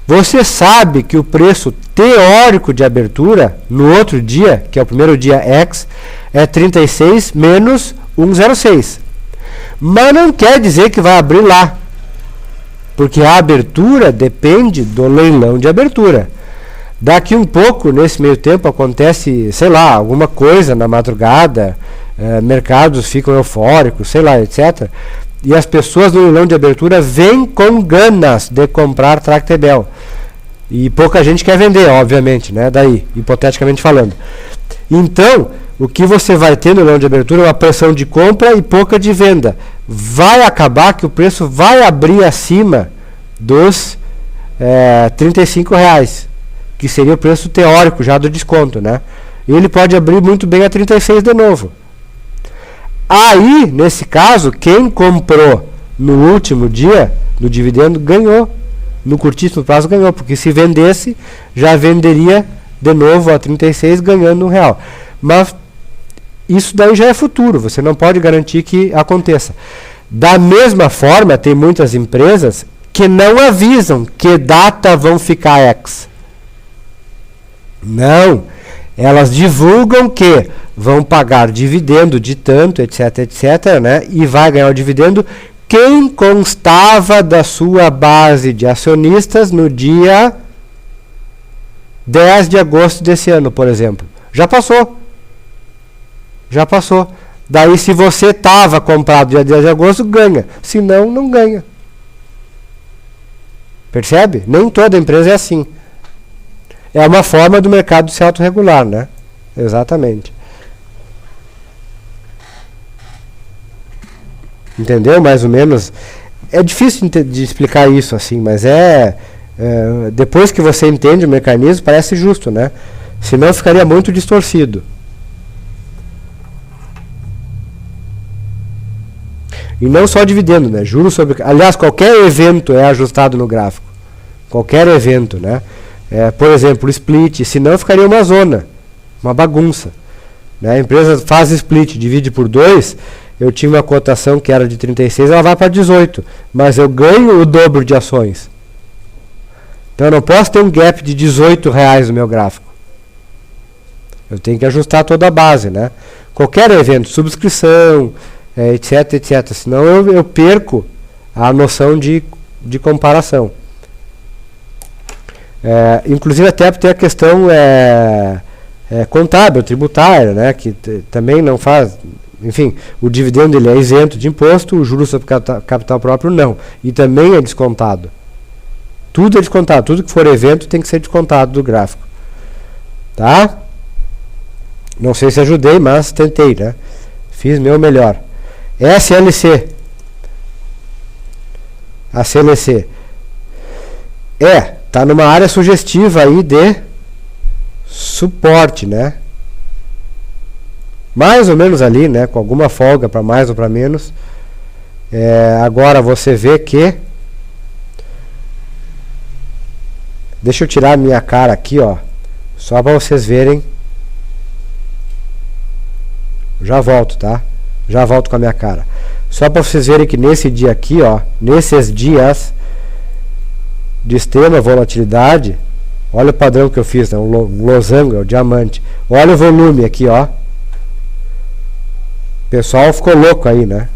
Você sabe que o preço teórico de abertura no outro dia, que é o primeiro dia X, é 36 menos 106. Mas não quer dizer que vai abrir lá, porque a abertura depende do leilão de abertura. Daqui um pouco, nesse meio tempo, acontece, sei lá, alguma coisa na madrugada, mercados ficam eufóricos, sei lá, etc. E as pessoas no leilão de abertura vêm com ganas de comprar Tractebel. E pouca gente quer vender, obviamente, né? Daí, hipoteticamente falando. Então, o que você vai ter no leilão de abertura é uma pressão de compra e pouca de venda. Vai acabar que o preço vai abrir acima dos R$35, que seria o preço teórico já do desconto, né? E ele pode abrir muito bem a 36 de novo. Aí, nesse caso, quem comprou no último dia do dividendo ganhou. No curtíssimo prazo ganhou, porque se vendesse, já venderia de novo a 36 ganhando R$1. Mas isso daí já é futuro, você não pode garantir que aconteça. Da mesma forma, tem muitas empresas que não avisam que data vão ficar X. Não, elas divulgam que vão pagar dividendo de tanto, etc, né? E vai ganhar o dividendo quem constava da sua base de acionistas no dia 10 de agosto desse ano, por exemplo. Já passou. Daí, se você estava comprado dia 10 de agosto, ganha. Se não, não ganha. Percebe? Nem toda empresa é assim. É uma forma do mercado se autorregular, né? Exatamente. Entendeu? Mais ou menos. É difícil de explicar isso assim, mas depois que você entende o mecanismo, parece justo, né? Senão ficaria muito distorcido. E não só dividendo, né? Juros sobre... Aliás, qualquer evento é ajustado no gráfico. Qualquer evento, né? Por exemplo, o split, senão ficaria uma zona. uma bagunça, né? A empresa faz split, divide por 2, eu tinha uma cotação que era de 36, ela vai para 18, mas eu ganho o dobro de ações. Então eu não posso ter um gap de R$18 no meu gráfico. Eu tenho que ajustar toda a base, né? Qualquer evento, subscrição, etc, etc. Senão eu perco a noção de comparação. Inclusive até tem a questão contábil, tributária, né? Que também não faz... Enfim, o dividendo ele é isento de imposto, o juros sobre capital próprio não. E também é descontado. Tudo é descontado. Tudo que for evento tem que ser descontado do gráfico. Tá? Não sei se ajudei, mas tentei, né? Fiz meu melhor. SLC. A CLC. Tá numa área sugestiva aí de suporte, né? Mais ou menos ali, né? Com alguma folga para mais ou para menos. Agora você vê que... Deixa eu tirar a minha cara aqui, ó. Só para vocês verem. Já volto, tá? Já volto com a minha cara. Só para vocês verem que nesse dia aqui, ó. Nesses dias de extrema volatilidade. Olha o padrão que eu fiz, né? Um losango, o diamante. Olha o volume aqui, ó. O pessoal ficou louco aí, né?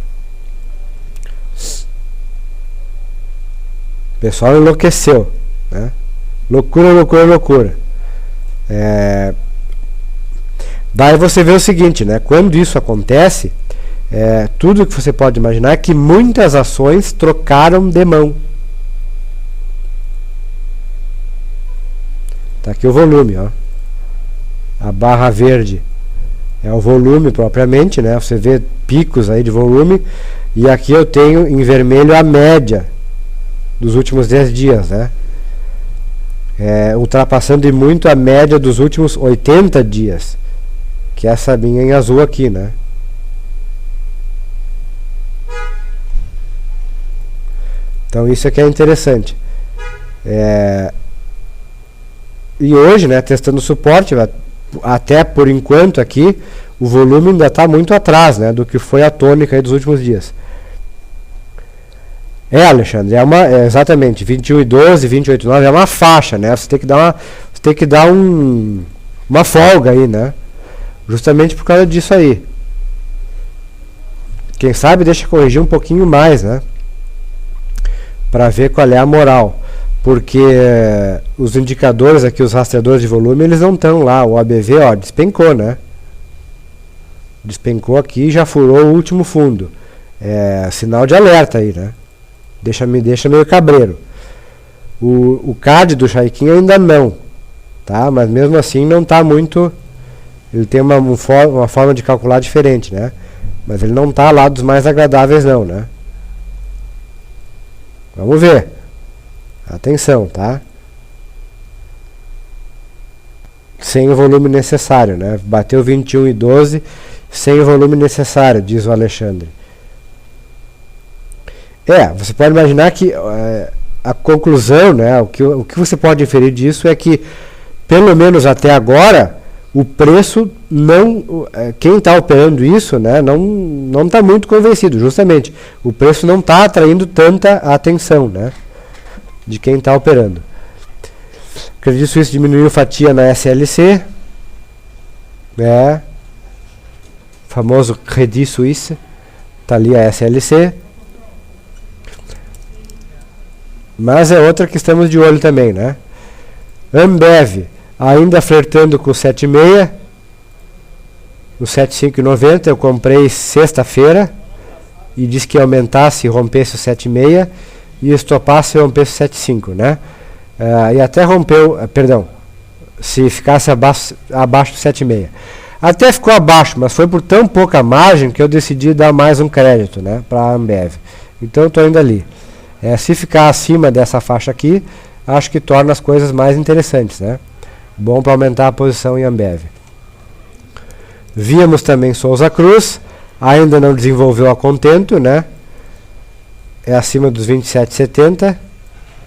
O pessoal enlouqueceu, né? Loucura, loucura, loucura. Daí você vê o seguinte, né? Quando isso acontece, tudo que você pode imaginar é que muitas ações trocaram de mão. Tá aqui o volume, ó. A barra verde é o volume propriamente, né? Você vê picos aí de volume. E aqui eu tenho em vermelho a média dos últimos 10 dias, né? Ultrapassando muito a média dos últimos 80 dias. Que é essa linha em azul aqui, né? Então isso aqui é interessante. E hoje, né, testando o suporte, até por enquanto aqui, o volume ainda está muito atrás, né, do que foi a tônica aí dos últimos dias. Alexandre, exatamente, 21,12, 28,9 é uma faixa, né? Você tem que dar uma folga aí, né? Justamente por causa disso aí. Quem sabe deixa corrigir um pouquinho mais, né? Para ver qual é a moral. Porque os indicadores aqui, os rastreadores de volume, eles não estão lá. O ABV, ó, despencou, né? Despencou aqui e já furou o último fundo. Sinal de alerta aí, né? Me deixa meio cabreiro. O CAD do Chaikin ainda não, tá? Mas mesmo assim não está muito... Ele tem uma forma de calcular diferente, né? Mas ele não está lá dos mais agradáveis não, né? Vamos ver. Atenção, tá? Sem o volume necessário, né? Bateu 21,12 sem o volume necessário, diz o Alexandre. Você pode imaginar que a conclusão, né? O que você pode inferir disso é que, pelo menos até agora, o preço não... quem está operando isso, né? Não está muito convencido, justamente. O preço não está atraindo tanta atenção, né? De quem está operando. Credit Suisse diminuiu fatia na SLC, famoso Credit Suisse, está ali a SLC, mas é outra que estamos de olho também, né? Ambev ainda flertando com o 7,6, o 7,5,90 eu comprei sexta-feira e disse que ia aumentar se rompesse o 7,6 e estopar se rompesse 7,5, né? E até rompeu, perdão, se ficasse abaixo do 7,6. Até ficou abaixo, mas foi por tão pouca margem que eu decidi dar mais um crédito, né, para a Ambev. Então eu estou indo ali. Se ficar acima dessa faixa aqui, acho que torna as coisas mais interessantes, né? Bom para aumentar a posição em Ambev. Víamos também Souza Cruz, ainda não desenvolveu a contento, né? É acima dos 27,70,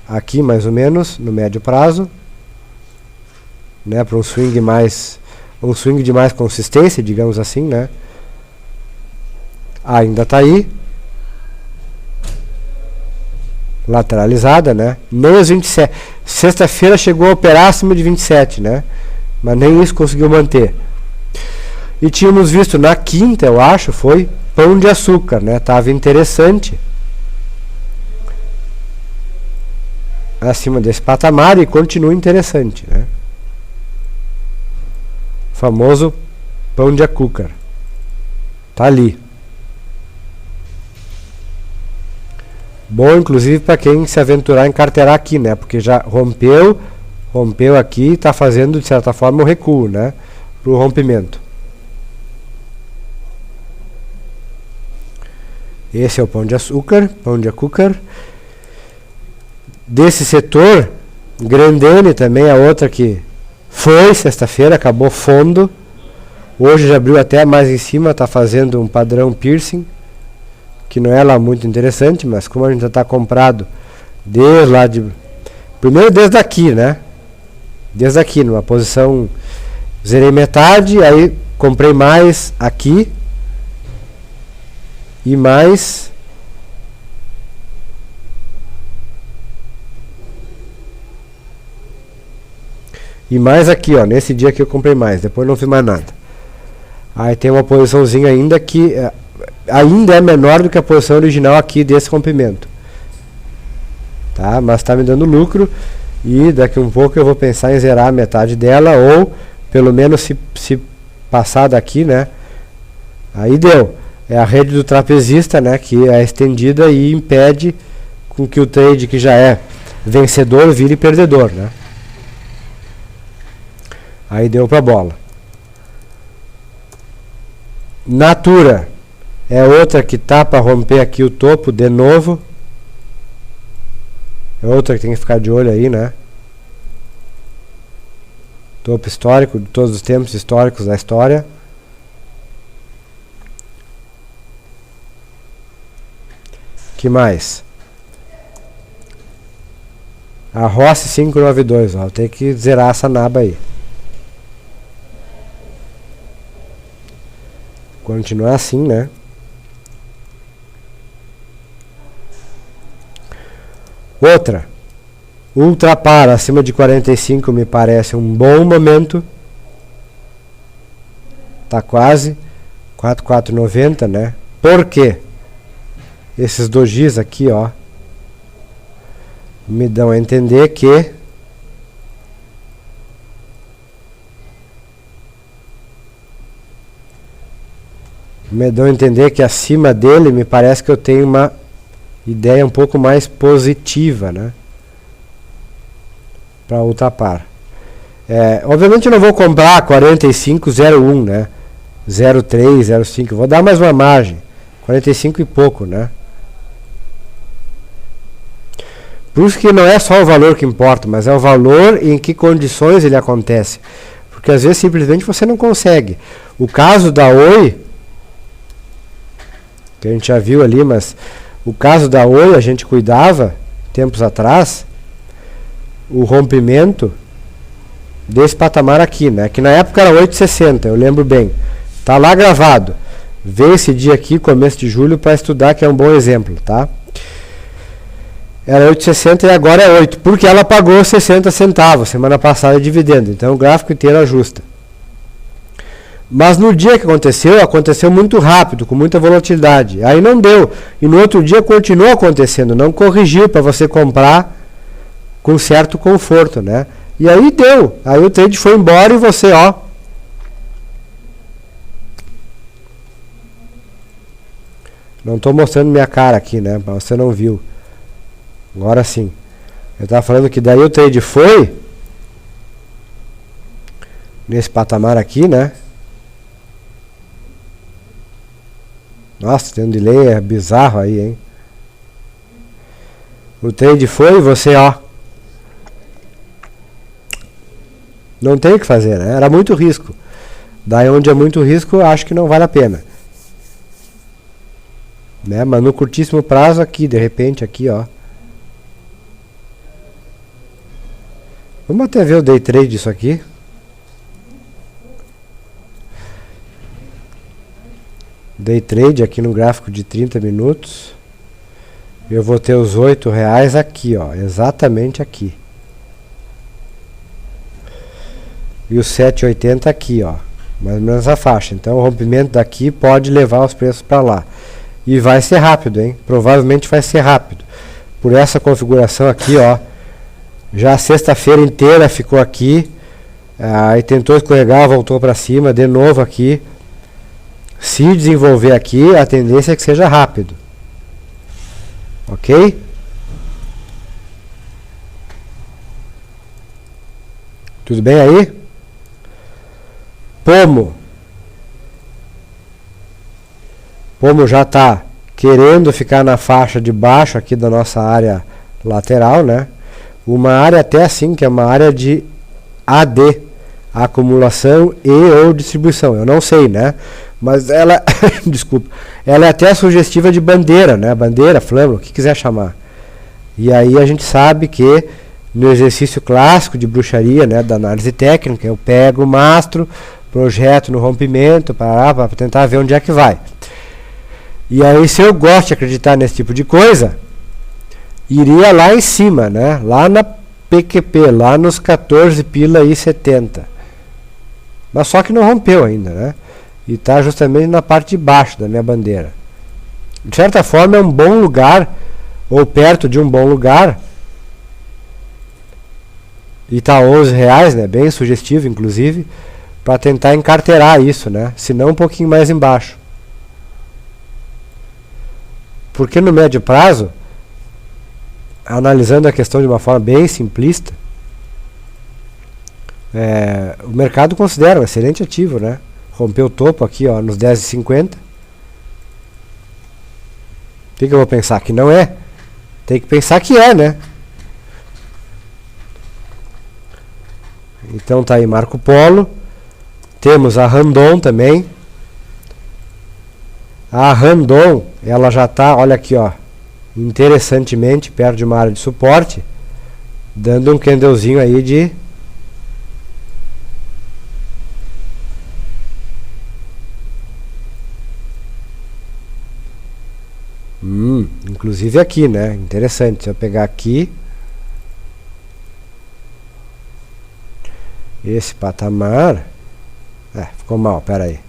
aqui mais ou menos, no médio prazo, né, para um swing mais um swing de mais consistência, digamos assim, né? Ainda tá aí. Lateralizada, né? Menos 27. Sexta-feira chegou a operar acima de 27, né? Mas nem isso conseguiu manter. E tínhamos visto na quinta, eu acho, foi Pão de Açúcar, né? Tava interessante. Acima desse patamar e continua interessante, né? O famoso Pão de Açúcar. Tá ali. Bom, inclusive, para quem se aventurar em carteirar aqui, né? Porque já rompeu aqui e está fazendo, de certa forma, um recuo, né? Para o rompimento. Esse é o Pão de Açúcar. Desse setor, Grendene também é outra que foi sexta-feira, acabou fundo. Hoje já abriu até mais em cima, está fazendo um padrão piercing, que não é lá muito interessante, mas como a gente já está comprado desde lá de... Primeiro desde aqui, né? Desde aqui, numa posição... Zerei metade, aí comprei mais aqui. E mais... E mais aqui, ó. Nesse dia que eu comprei mais, depois não fiz mais nada. Aí tem uma posiçãozinha ainda que... ainda é menor do que a posição original aqui desse rompimento, tá? Mas está me dando lucro e daqui um pouco eu vou pensar em zerar a metade dela ou pelo menos se passar daqui, né? Aí deu. É a rede do trapezista, né? Que é estendida e impede com que o trade que já é vencedor vire perdedor, né? Aí deu para bola. Natura é outra que tá para romper aqui o topo de novo. É outra que tem que ficar de olho aí, né? Topo histórico de todos os tempos históricos da história. Que mais? A Rossi 592, ó. Tem que zerar essa naba aí. Continuar assim, né? Outra, Ultrapar acima de 45 me parece um bom momento. Tá quase 4,490, né? Por quê? Esses dojis aqui, ó, me dão a entender que acima dele me parece que eu tenho uma ideia um pouco mais positiva, né? Para Ultrapar. Obviamente eu não vou comprar 45,01, né? 0,3, 0,5. Vou dar mais uma margem. 45 e pouco, né? Por isso que não é só o valor que importa, mas é o valor e em que condições ele acontece. Porque às vezes simplesmente você não consegue. O caso da Oi, que a gente já viu ali, mas o caso da Oi a gente cuidava tempos atrás, o rompimento desse patamar aqui, né? Que na época era 8,60, eu lembro bem. Tá lá gravado. Vê esse dia aqui, começo de julho, para estudar, que é um bom exemplo, tá? Era 8,60 e agora é 8, porque ela pagou 60 centavos semana passada de dividendo. Então o gráfico inteiro ajusta. Mas no dia que aconteceu muito rápido, com muita volatilidade. Aí não deu. E no outro dia continuou acontecendo, não corrigiu para você comprar com certo conforto, né? E aí deu. Aí o trade foi embora e você, ó. Não estou mostrando minha cara aqui, né? Mas você não viu. Agora sim. Eu estava falando que daí o trade foi nesse patamar aqui, né? Nossa, tem um delay bizarro aí, hein? O trade foi e você, ó. Não tem o que fazer, né? Era muito risco. Daí onde é muito risco, acho que não vale a pena. Né? Mas no curtíssimo prazo aqui, de repente, aqui, ó. Vamos até ver o day trade disso aqui. Day trade aqui no gráfico de 30 minutos. Eu vou ter os R$8 aqui, ó, exatamente aqui. E os 7,80 aqui, ó, mais ou menos a faixa. Então o rompimento daqui pode levar os preços para lá. E vai ser rápido, hein? Provavelmente vai ser rápido. Por essa configuração aqui, ó. Já a sexta-feira inteira ficou aqui. Aí tentou escorregar, voltou para cima, de novo aqui. Se desenvolver aqui, a tendência é que seja rápido. Ok? Tudo bem aí? Pomo já está querendo ficar na faixa de baixo aqui da nossa área lateral, né? Uma área até assim, que é uma área de AD, acumulação e ou distribuição. Eu não sei, né? Mas ela, desculpa, ela é até sugestiva de bandeira, né? Bandeira, flâmula, o que quiser chamar. E aí a gente sabe que no exercício clássico de bruxaria, né, da análise técnica, eu pego o mastro, projeto no rompimento, para tentar ver onde é que vai. E aí, se eu gosto de acreditar nesse tipo de coisa, iria lá em cima, né? Lá na PQP, lá nos 14 pila e 70. Mas só que não rompeu ainda, né? E está justamente na parte de baixo da minha bandeira. De certa forma é um bom lugar, ou perto de um bom lugar. E está R$11, né? Bem sugestivo, inclusive, para tentar encarteirar isso, né? Se não um pouquinho mais embaixo. Porque no médio prazo, analisando a questão de uma forma bem simplista, o mercado considera um excelente ativo, né? Rompeu o topo aqui, ó, nos 10,50. O que eu vou pensar? Que não é? Tem que pensar que é, né? Então tá aí Marco Polo. Temos a Randon também. A Randon, ela já está, olha aqui, ó, interessantemente perto de uma área de suporte, dando um candlezinho aí de inclusive aqui, né? Interessante. Se eu pegar aqui esse patamar, ficou mal, pera aí.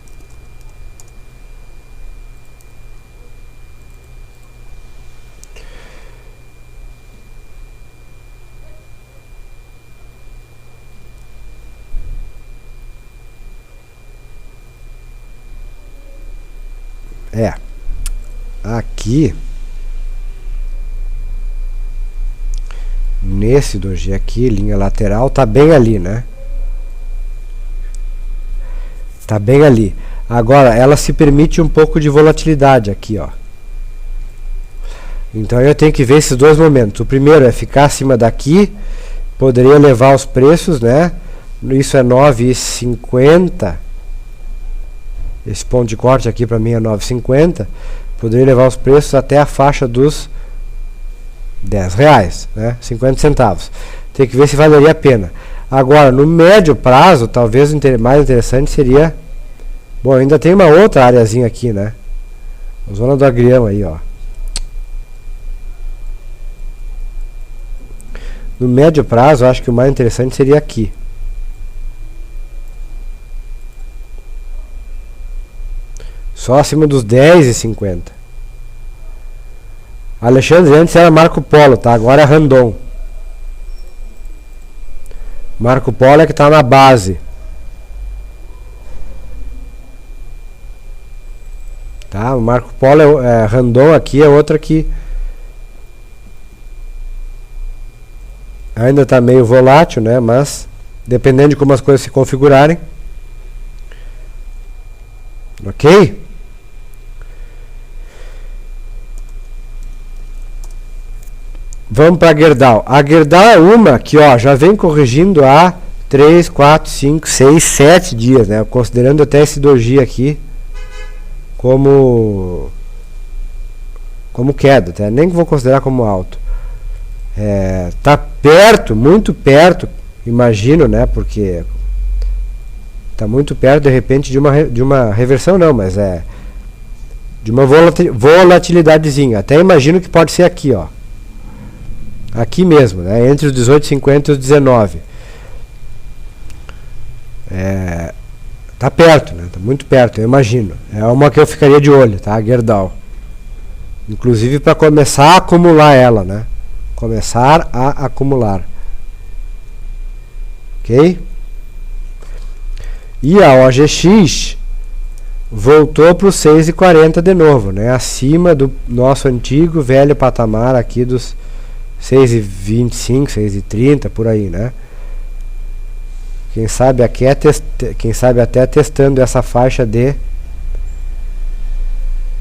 Aqui nesse doji aqui, linha lateral, tá bem ali, né? Tá bem ali. Agora, ela se permite um pouco de volatilidade aqui, ó. Então eu tenho que ver esses dois momentos. O primeiro é ficar acima daqui, poderia levar os preços, né? Isso é 9,50. Esse ponto de corte aqui para mim é 9,50. Poderia levar os preços até a faixa dos R$10, né? 50 centavos. Tem que ver se valeria a pena. Agora, no médio prazo, talvez o mais interessante seria... Bom, ainda tem uma outra areazinha aqui, né? A zona do agrião aí, ó. No médio prazo, eu acho que o mais interessante seria aqui. Só acima dos 10,50. Alexandre, antes era Marco Polo, tá? Agora é Randon. Marco Polo é que está na base. Tá? O Marco Polo Randon aqui é outra que ainda está meio volátil, né? Mas dependendo de como as coisas se configurarem. Ok? Vamos para a Gerdau. A Gerdau é uma que, ó, já vem corrigindo há 3, 4, 5, 6, 7 dias, né? Considerando até esse doji aqui como queda, tá? Nem vou considerar como alto. Tá perto, muito perto, imagino, né? Porque tá muito perto de repente de uma reversão, não, mas De uma volatilidadezinha. Até imagino que pode ser aqui, ó. Aqui mesmo, né? Entre os 18,50 e os 19. Tá perto, né? Tá muito perto, eu imagino. É uma que eu ficaria de olho, tá? A Gerdau. Inclusive para começar a acumular ela, né? Começar a acumular. Ok? E a OGX voltou para os 6,40 de novo, né? Acima do nosso antigo velho patamar aqui dos 6,25, 6,30, por aí, né? Quem sabe até testando essa faixa de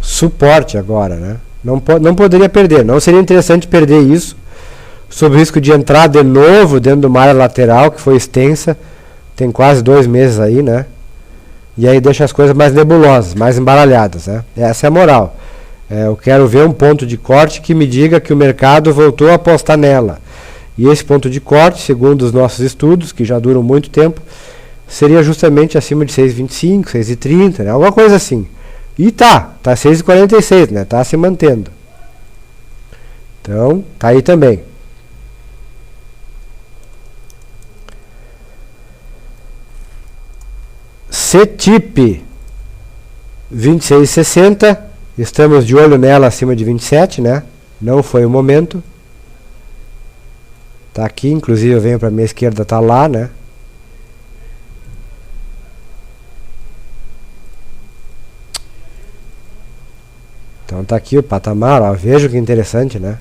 suporte agora, né? Não poderia perder, não seria interessante perder isso, sob o risco de entrar de novo dentro de uma área lateral que foi extensa, tem quase 2 meses aí, né? E aí deixa as coisas mais nebulosas, mais embaralhadas, né? Essa é a moral. Eu quero ver um ponto de corte que me diga que o mercado voltou a apostar nela. E esse ponto de corte, segundo os nossos estudos, que já duram muito tempo, seria justamente acima de 6,25, 6,30, né? Alguma coisa assim. E tá 6,46, né? Tá se mantendo. Então, tá aí também. CETIP 26,60, estamos de olho nela acima de 27, né? Não foi o momento. Tá aqui, inclusive eu venho para minha esquerda, tá lá, né? Então tá aqui o patamar, ó, veja que interessante, né?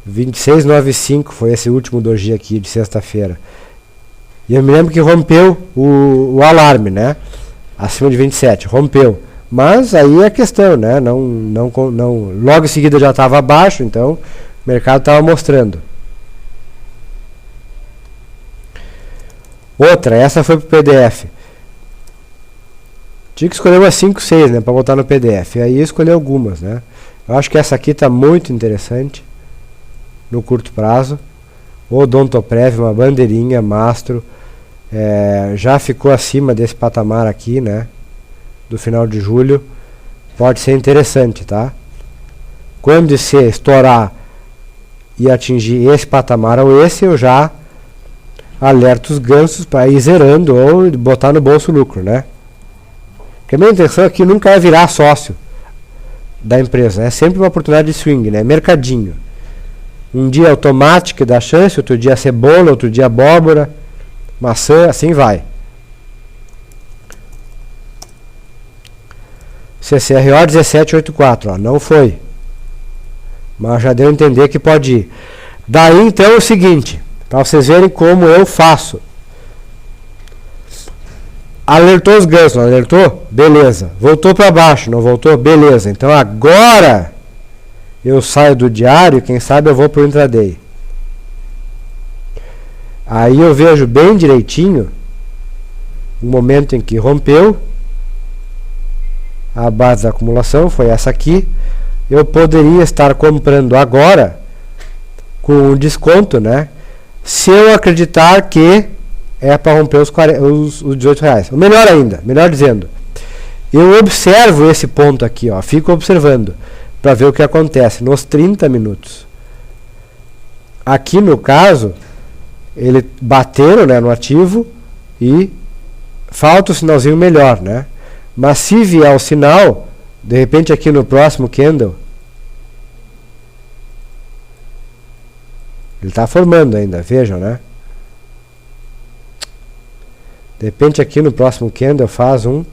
26,95 foi esse último doji aqui de sexta-feira. E eu me lembro que rompeu o alarme, né? Acima de 27, rompeu. Mas aí é a questão, né? Logo em seguida já estava abaixo, então o mercado estava mostrando. Outra, essa foi para o PDF. Tinha que escolher umas 5, 6, né? Para botar no PDF. E aí eu escolhi algumas, né? Eu acho que essa aqui está muito interessante no curto prazo. Odontoprev, uma bandeirinha, mastro. Já ficou acima desse patamar aqui, né? Do final de julho. Pode ser interessante, tá? Quando se estourar e atingir esse patamar ou esse, eu já alerto os gansos para ir zerando ou botar no bolso lucro, né? Porque a minha intenção aqui nunca é virar sócio da empresa. É sempre uma oportunidade de swing, né? Mercadinho. Um dia é o tomate que dá chance, outro dia é cebola, outro dia abóbora, maçã, assim vai. CCRO 1784, ó, não foi. Mas já deu a entender que pode ir. Daí então é o seguinte, para vocês verem como eu faço. Alertou os gansos, não alertou? Beleza. Voltou para baixo, não voltou? Beleza. Então agora eu saio do diário, quem sabe eu vou para o intraday. Aí eu vejo bem direitinho o momento em que rompeu a base da acumulação, foi essa aqui. Eu poderia estar comprando agora com um desconto, né? Se eu acreditar que é para romper os R$18. Ou melhor ainda, melhor dizendo, eu observo esse ponto aqui, ó, fico observando para ver o que acontece nos 30 minutos. Aqui no caso, ele bateram, né, no ativo e falta o sinalzinho melhor, né? Mas se vier o sinal, de repente aqui no próximo candle, ele está formando ainda, vejam, né? De repente aqui no próximo candle faz um...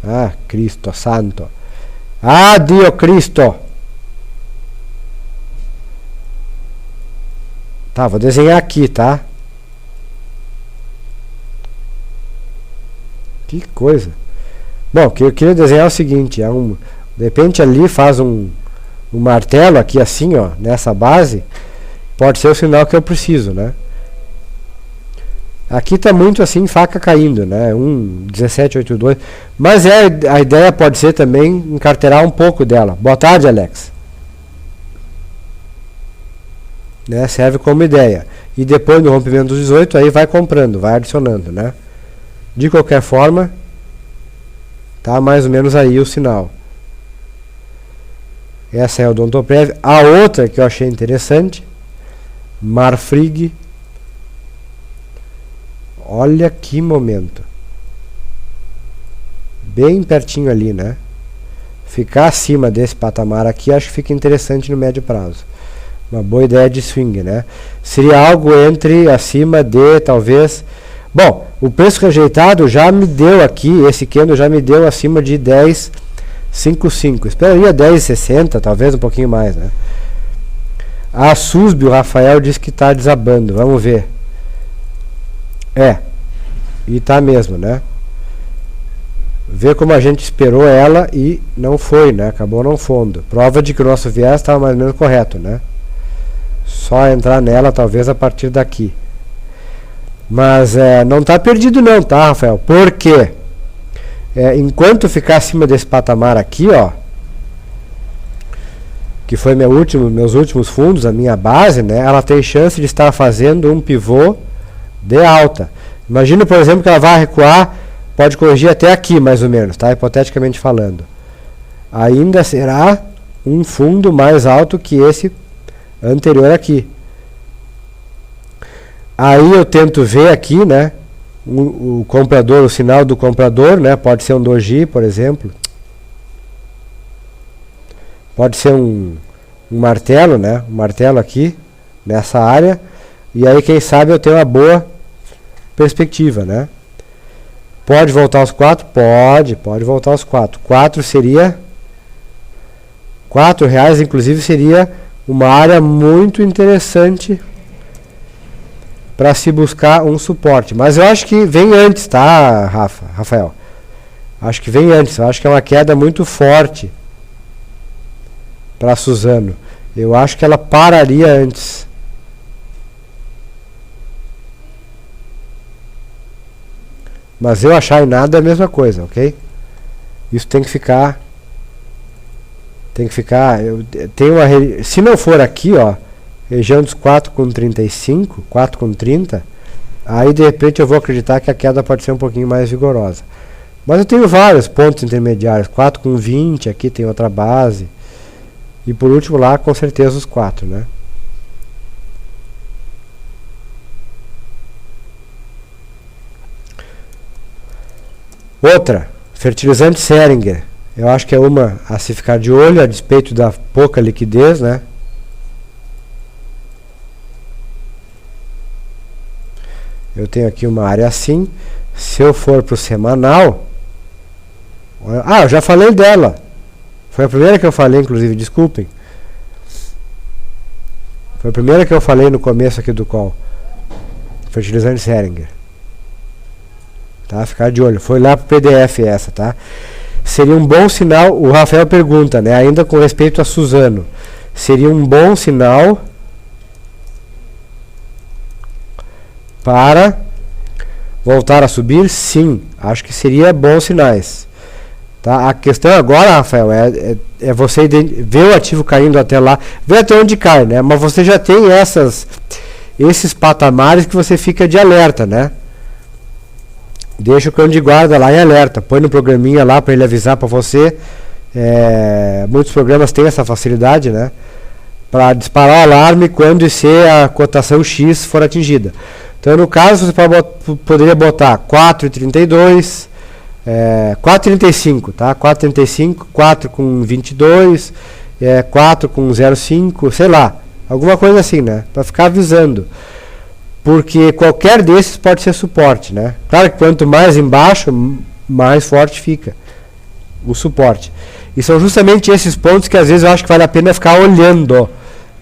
Ah, Cristo Santo. Ah, Dio Cristo. Tá, vou desenhar aqui, tá? Que coisa. Bom, o que eu queria desenhar é o seguinte, de repente ali faz um martelo aqui assim, ó, nessa base, pode ser o sinal que eu preciso, né? Aqui está muito assim, faca caindo, né? 1782. Mas a ideia pode ser também encarteirar um pouco dela. Boa tarde, Alex. Né? Serve como ideia. E depois do rompimento dos 18, aí vai comprando, vai adicionando, né? De qualquer forma, Tá mais ou menos aí o sinal. Essa é a Odontoprev. A outra que eu achei interessante, Marfrig. Olha que momento. Bem pertinho ali, né? Ficar acima desse patamar aqui, acho que fica interessante no médio prazo. Uma boa ideia de swing, né? Seria algo entre, acima de, talvez... Bom, o preço rejeitado já me deu aqui, esse candle já me deu acima de 10,55. Esperaria 10,60, talvez um pouquinho mais, né? A SUSB, o Rafael disse que está desabando. Vamos ver. E tá mesmo, né? Ver como a gente esperou ela e não foi, né? Acabou não fundo. Prova de que o nosso viés estava mais ou menos correto, né? Só entrar nela talvez a partir daqui. Mas não está perdido não, tá, Rafael? Por quê? Enquanto ficar acima desse patamar aqui, ó, que foi meus últimos fundos, a minha base, né? Ela tem chance de estar fazendo um pivô de alta. Imagina, por exemplo, que ela vai recuar, pode corrigir até aqui, mais ou menos, tá? Hipoteticamente falando. Ainda será um fundo mais alto que esse anterior aqui. Aí eu tento ver aqui, né, o comprador, o sinal do comprador, né, pode ser um doji, por exemplo. Pode ser um martelo, né, um martelo aqui, nessa área. E aí, quem sabe, eu tenho uma boa perspectiva, né. Pode voltar aos 4? Pode voltar aos 4. 4 seria... R$4, inclusive, seria uma área muito interessante para se buscar um suporte. Mas eu acho que vem antes, tá, Rafael? Acho que vem antes. Eu acho que é uma queda muito forte para a Suzano. Eu acho que ela pararia antes. Mas eu achar em nada é a mesma coisa, ok? Isso tem que ficar... se não for aqui, ó, região dos 4,35, 4,30, aí de repente eu vou acreditar que a queda pode ser um pouquinho mais vigorosa. Mas eu tenho vários pontos intermediários, 4,20, aqui tem outra base. E por último lá, com certeza os 4, né? Outra, fertilizante Seringer. Eu acho que é uma a se ficar de olho, a despeito da pouca liquidez, né? Eu tenho aqui uma área assim. Se eu for para o semanal... eu já falei dela. Foi a primeira que eu falei, inclusive, desculpem. Foi a primeira que eu falei no começo aqui do call. Fertilizante Seringer. Tá? Ficar de olho. Foi lá pro PDF essa, tá? Seria um bom sinal, o Rafael pergunta, né? Ainda com respeito a Suzano. Seria um bom sinal para voltar a subir? Sim, acho que seria bons sinais. Tá? A questão agora, Rafael, é você ver o ativo caindo até lá, ver até onde cai, né? Mas você já tem esses patamares que você fica de alerta, né? Deixa o cão de guarda lá em alerta, põe no programinha lá para ele avisar para você. Muitos programas têm essa facilidade, né? Para disparar o alarme quando a cotação X for atingida. Então, no caso, você poderia botar 4,32, 4,35, tá? 4,35, 4 com 22, 4 com 0,5, sei lá. Alguma coisa assim, né? Para ficar avisando. Porque qualquer desses pode ser suporte, né? Claro que quanto mais embaixo, mais forte fica o suporte. E são justamente esses pontos que às vezes eu acho que vale a pena ficar olhando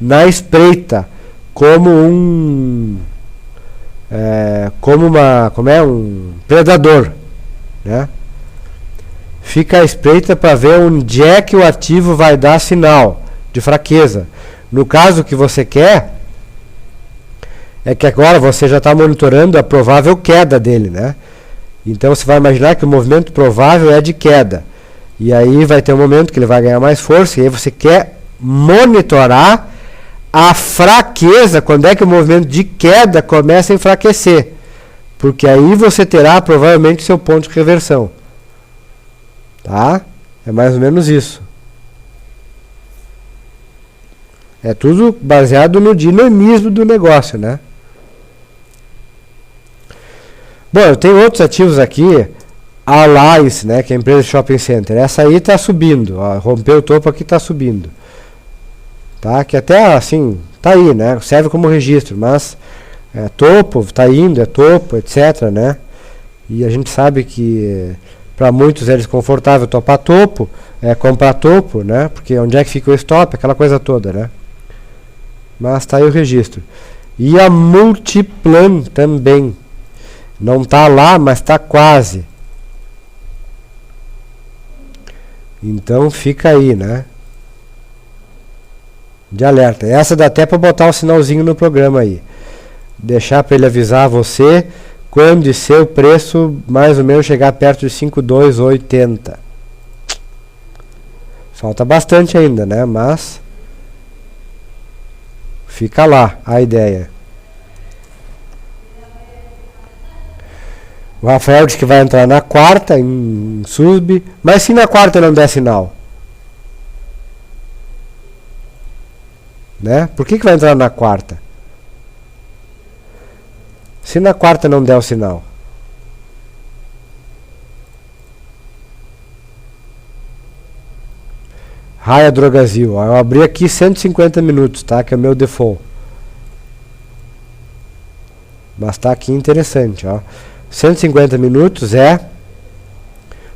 na espreita, como um predador, né? Fica à espreita para ver onde é que o ativo vai dar sinal de fraqueza. No caso que você quer, é que agora você já está monitorando a provável queda dele, né? Então você vai imaginar que o movimento provável é de queda. E aí vai ter um momento que ele vai ganhar mais força, e aí você quer monitorar a fraqueza, quando é que o movimento de queda começa a enfraquecer. Porque aí você terá provavelmente seu ponto de reversão. Tá? É mais ou menos isso. É tudo baseado no dinamismo do negócio, né? Bom, eu tenho outros ativos aqui. A Alliance, né, que é a empresa de shopping center. Essa aí está subindo. Ó, rompeu o topo aqui, está subindo. Tá? Que até assim, tá aí, né? Serve como registro, mas é topo, tá indo, é topo, etc, né? E a gente sabe que para muitos é desconfortável topar topo, comprar topo, né? Porque onde é que fica o stop, aquela coisa toda, né? Mas tá aí o registro. E a Multiplan também. Não tá lá, mas tá quase. Então fica aí, né? De alerta. Essa dá até para botar o sinalzinho no programa aí. Deixar para ele avisar você quando e seu preço mais ou menos chegar perto de 5,280. Falta bastante ainda, né? Mas fica lá a ideia. O Rafael diz que vai entrar na quarta em sub, mas se na quarta não der sinal, né? Por que vai entrar na quarta? Se na quarta não der o sinal. Raia Drogasil. Eu abri aqui 150 minutos, tá? Que é o meu default. Mas tá aqui interessante, ó. 150 minutos é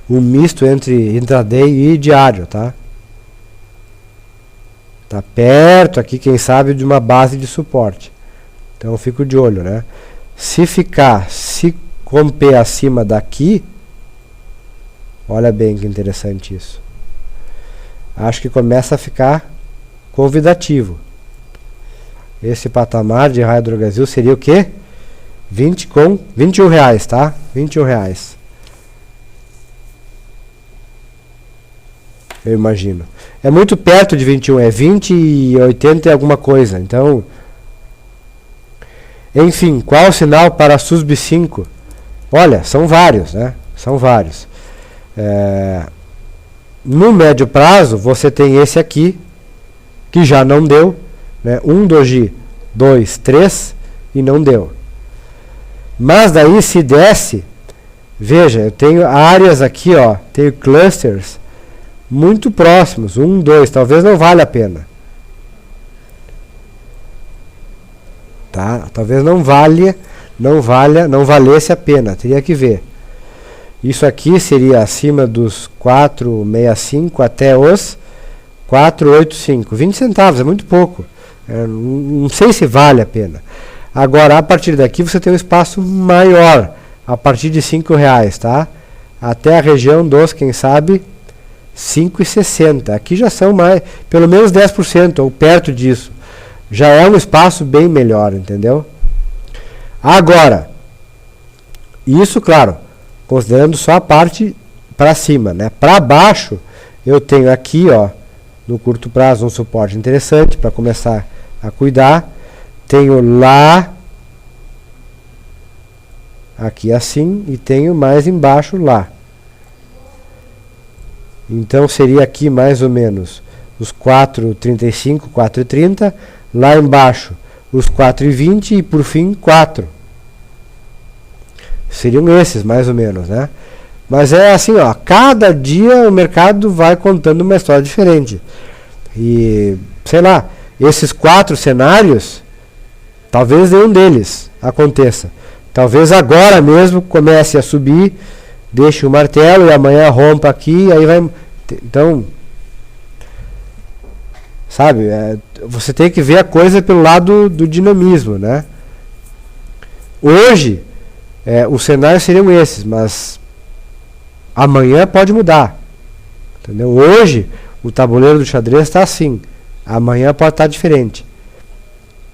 o misto entre intraday e diário, tá? Tá perto aqui, quem sabe, de uma base de suporte. Então eu fico de olho, né? Se romper acima daqui, olha bem que interessante isso. Acho que começa a ficar convidativo. Esse patamar de Raia Drogasil seria o quê? 21 reais, tá? 21 reais. Eu imagino. É muito perto de 21, é 20 e 80 e alguma coisa. Então, enfim, qual o sinal para a SUSB 5? Olha, são vários, né? São vários. No médio prazo, você tem esse aqui, que já não deu, né? 1 doji, 2, 3 e não deu. Mas daí se desce, veja, eu tenho áreas aqui, ó, tenho clusters muito próximos, 1, 2, talvez não valha a pena. Tá? Talvez não valesse a pena, teria que ver. Isso aqui seria acima dos 4,65 até os 4,85. 20 centavos, é muito pouco. Não sei se vale a pena. Agora, a partir daqui, você tem um espaço maior, a partir de 5 reais, tá? Até a região dos, quem sabe, 5,60. Aqui já são mais, pelo menos 10%, ou perto disso. Já é um espaço bem melhor, entendeu? Agora, isso, claro, considerando só a parte para cima, né? Para baixo, eu tenho aqui, ó, no curto prazo, um suporte interessante para começar a cuidar. Tenho lá, aqui assim, e tenho mais embaixo lá. Então seria aqui mais ou menos os 4,35, 4,30, lá embaixo os 4,20 e por fim 4. Seriam esses mais ou menos, né? Mas é assim, ó, cada dia o mercado vai contando uma história diferente. E, sei lá, esses 4 cenários, talvez nenhum deles aconteça. Talvez agora mesmo comece a subir, deixe o martelo e amanhã rompa aqui, aí vai... Então, sabe, você tem que ver a coisa pelo lado do dinamismo, né? Hoje, os cenários seriam esses, mas amanhã pode mudar. Entendeu? Hoje, o tabuleiro do xadrez está assim. Amanhã pode estar diferente.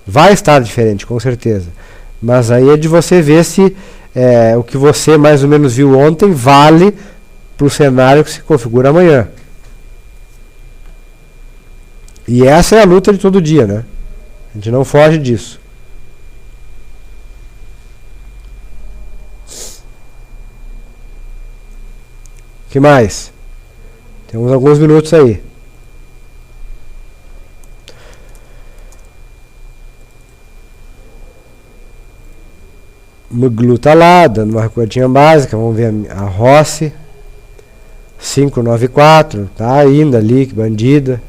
Vai estar diferente, com certeza. Mas aí é de você ver se o que você mais ou menos viu ontem vale para o cenário que se configura amanhã. E essa é a luta de todo dia, né? A gente não foge disso. Que mais? Temos alguns minutos aí. Muglu tá lá, dando uma recordinha básica. Vamos ver a Rossi. 594, tá ainda ali, que bandida.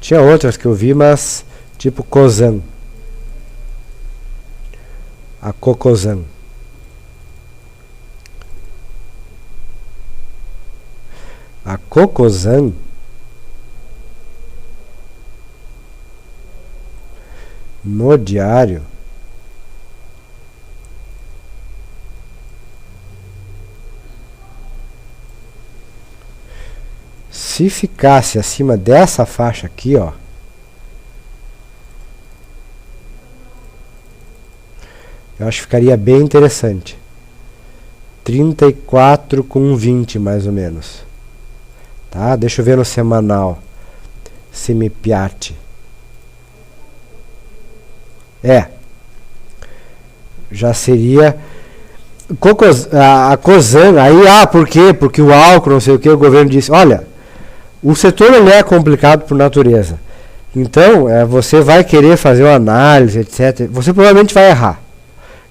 Tinha outras que eu vi, mas tipo Cosan. A Cocozan. A Cocozan no diário se ficasse acima dessa faixa aqui, ó, eu acho que ficaria bem interessante. 34,20 mais ou menos. Tá? Deixa eu ver no semanal. Se me piate. Já seria a Cosan, aí, por quê? Porque o álcool, não sei o que, o governo disse, olha, o setor ele é complicado por natureza. Então, você vai querer fazer uma análise, etc. Você provavelmente vai errar.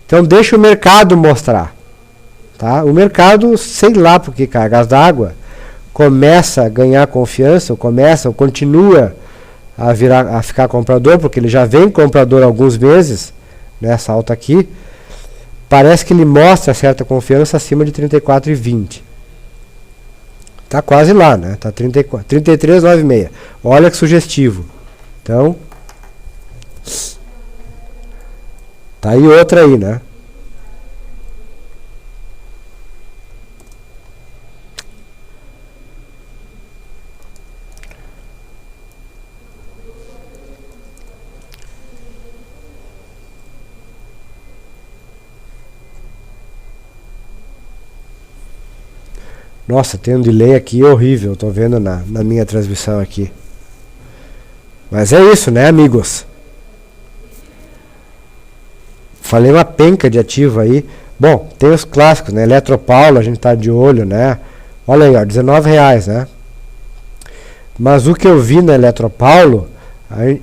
Então, deixa o mercado mostrar. Tá? O mercado, sei lá porque cargas d'água, começa a ganhar confiança, ou continua a ficar comprador, porque ele já vem comprador há alguns meses, nessa alta aqui. Parece que ele mostra certa confiança acima de 34,20. Tá quase lá, né? Tá 33,96. Olha que sugestivo. Então, tá aí outra aí, né? Nossa, tem um delay aqui horrível, tô vendo na minha transmissão aqui. Mas é isso, né, amigos? Falei uma penca de ativo aí. Bom, tem os clássicos, né? Eletropaulo, a gente tá de olho, né? Olha aí, ó, R$19, né? Mas o que eu vi na Eletropaulo,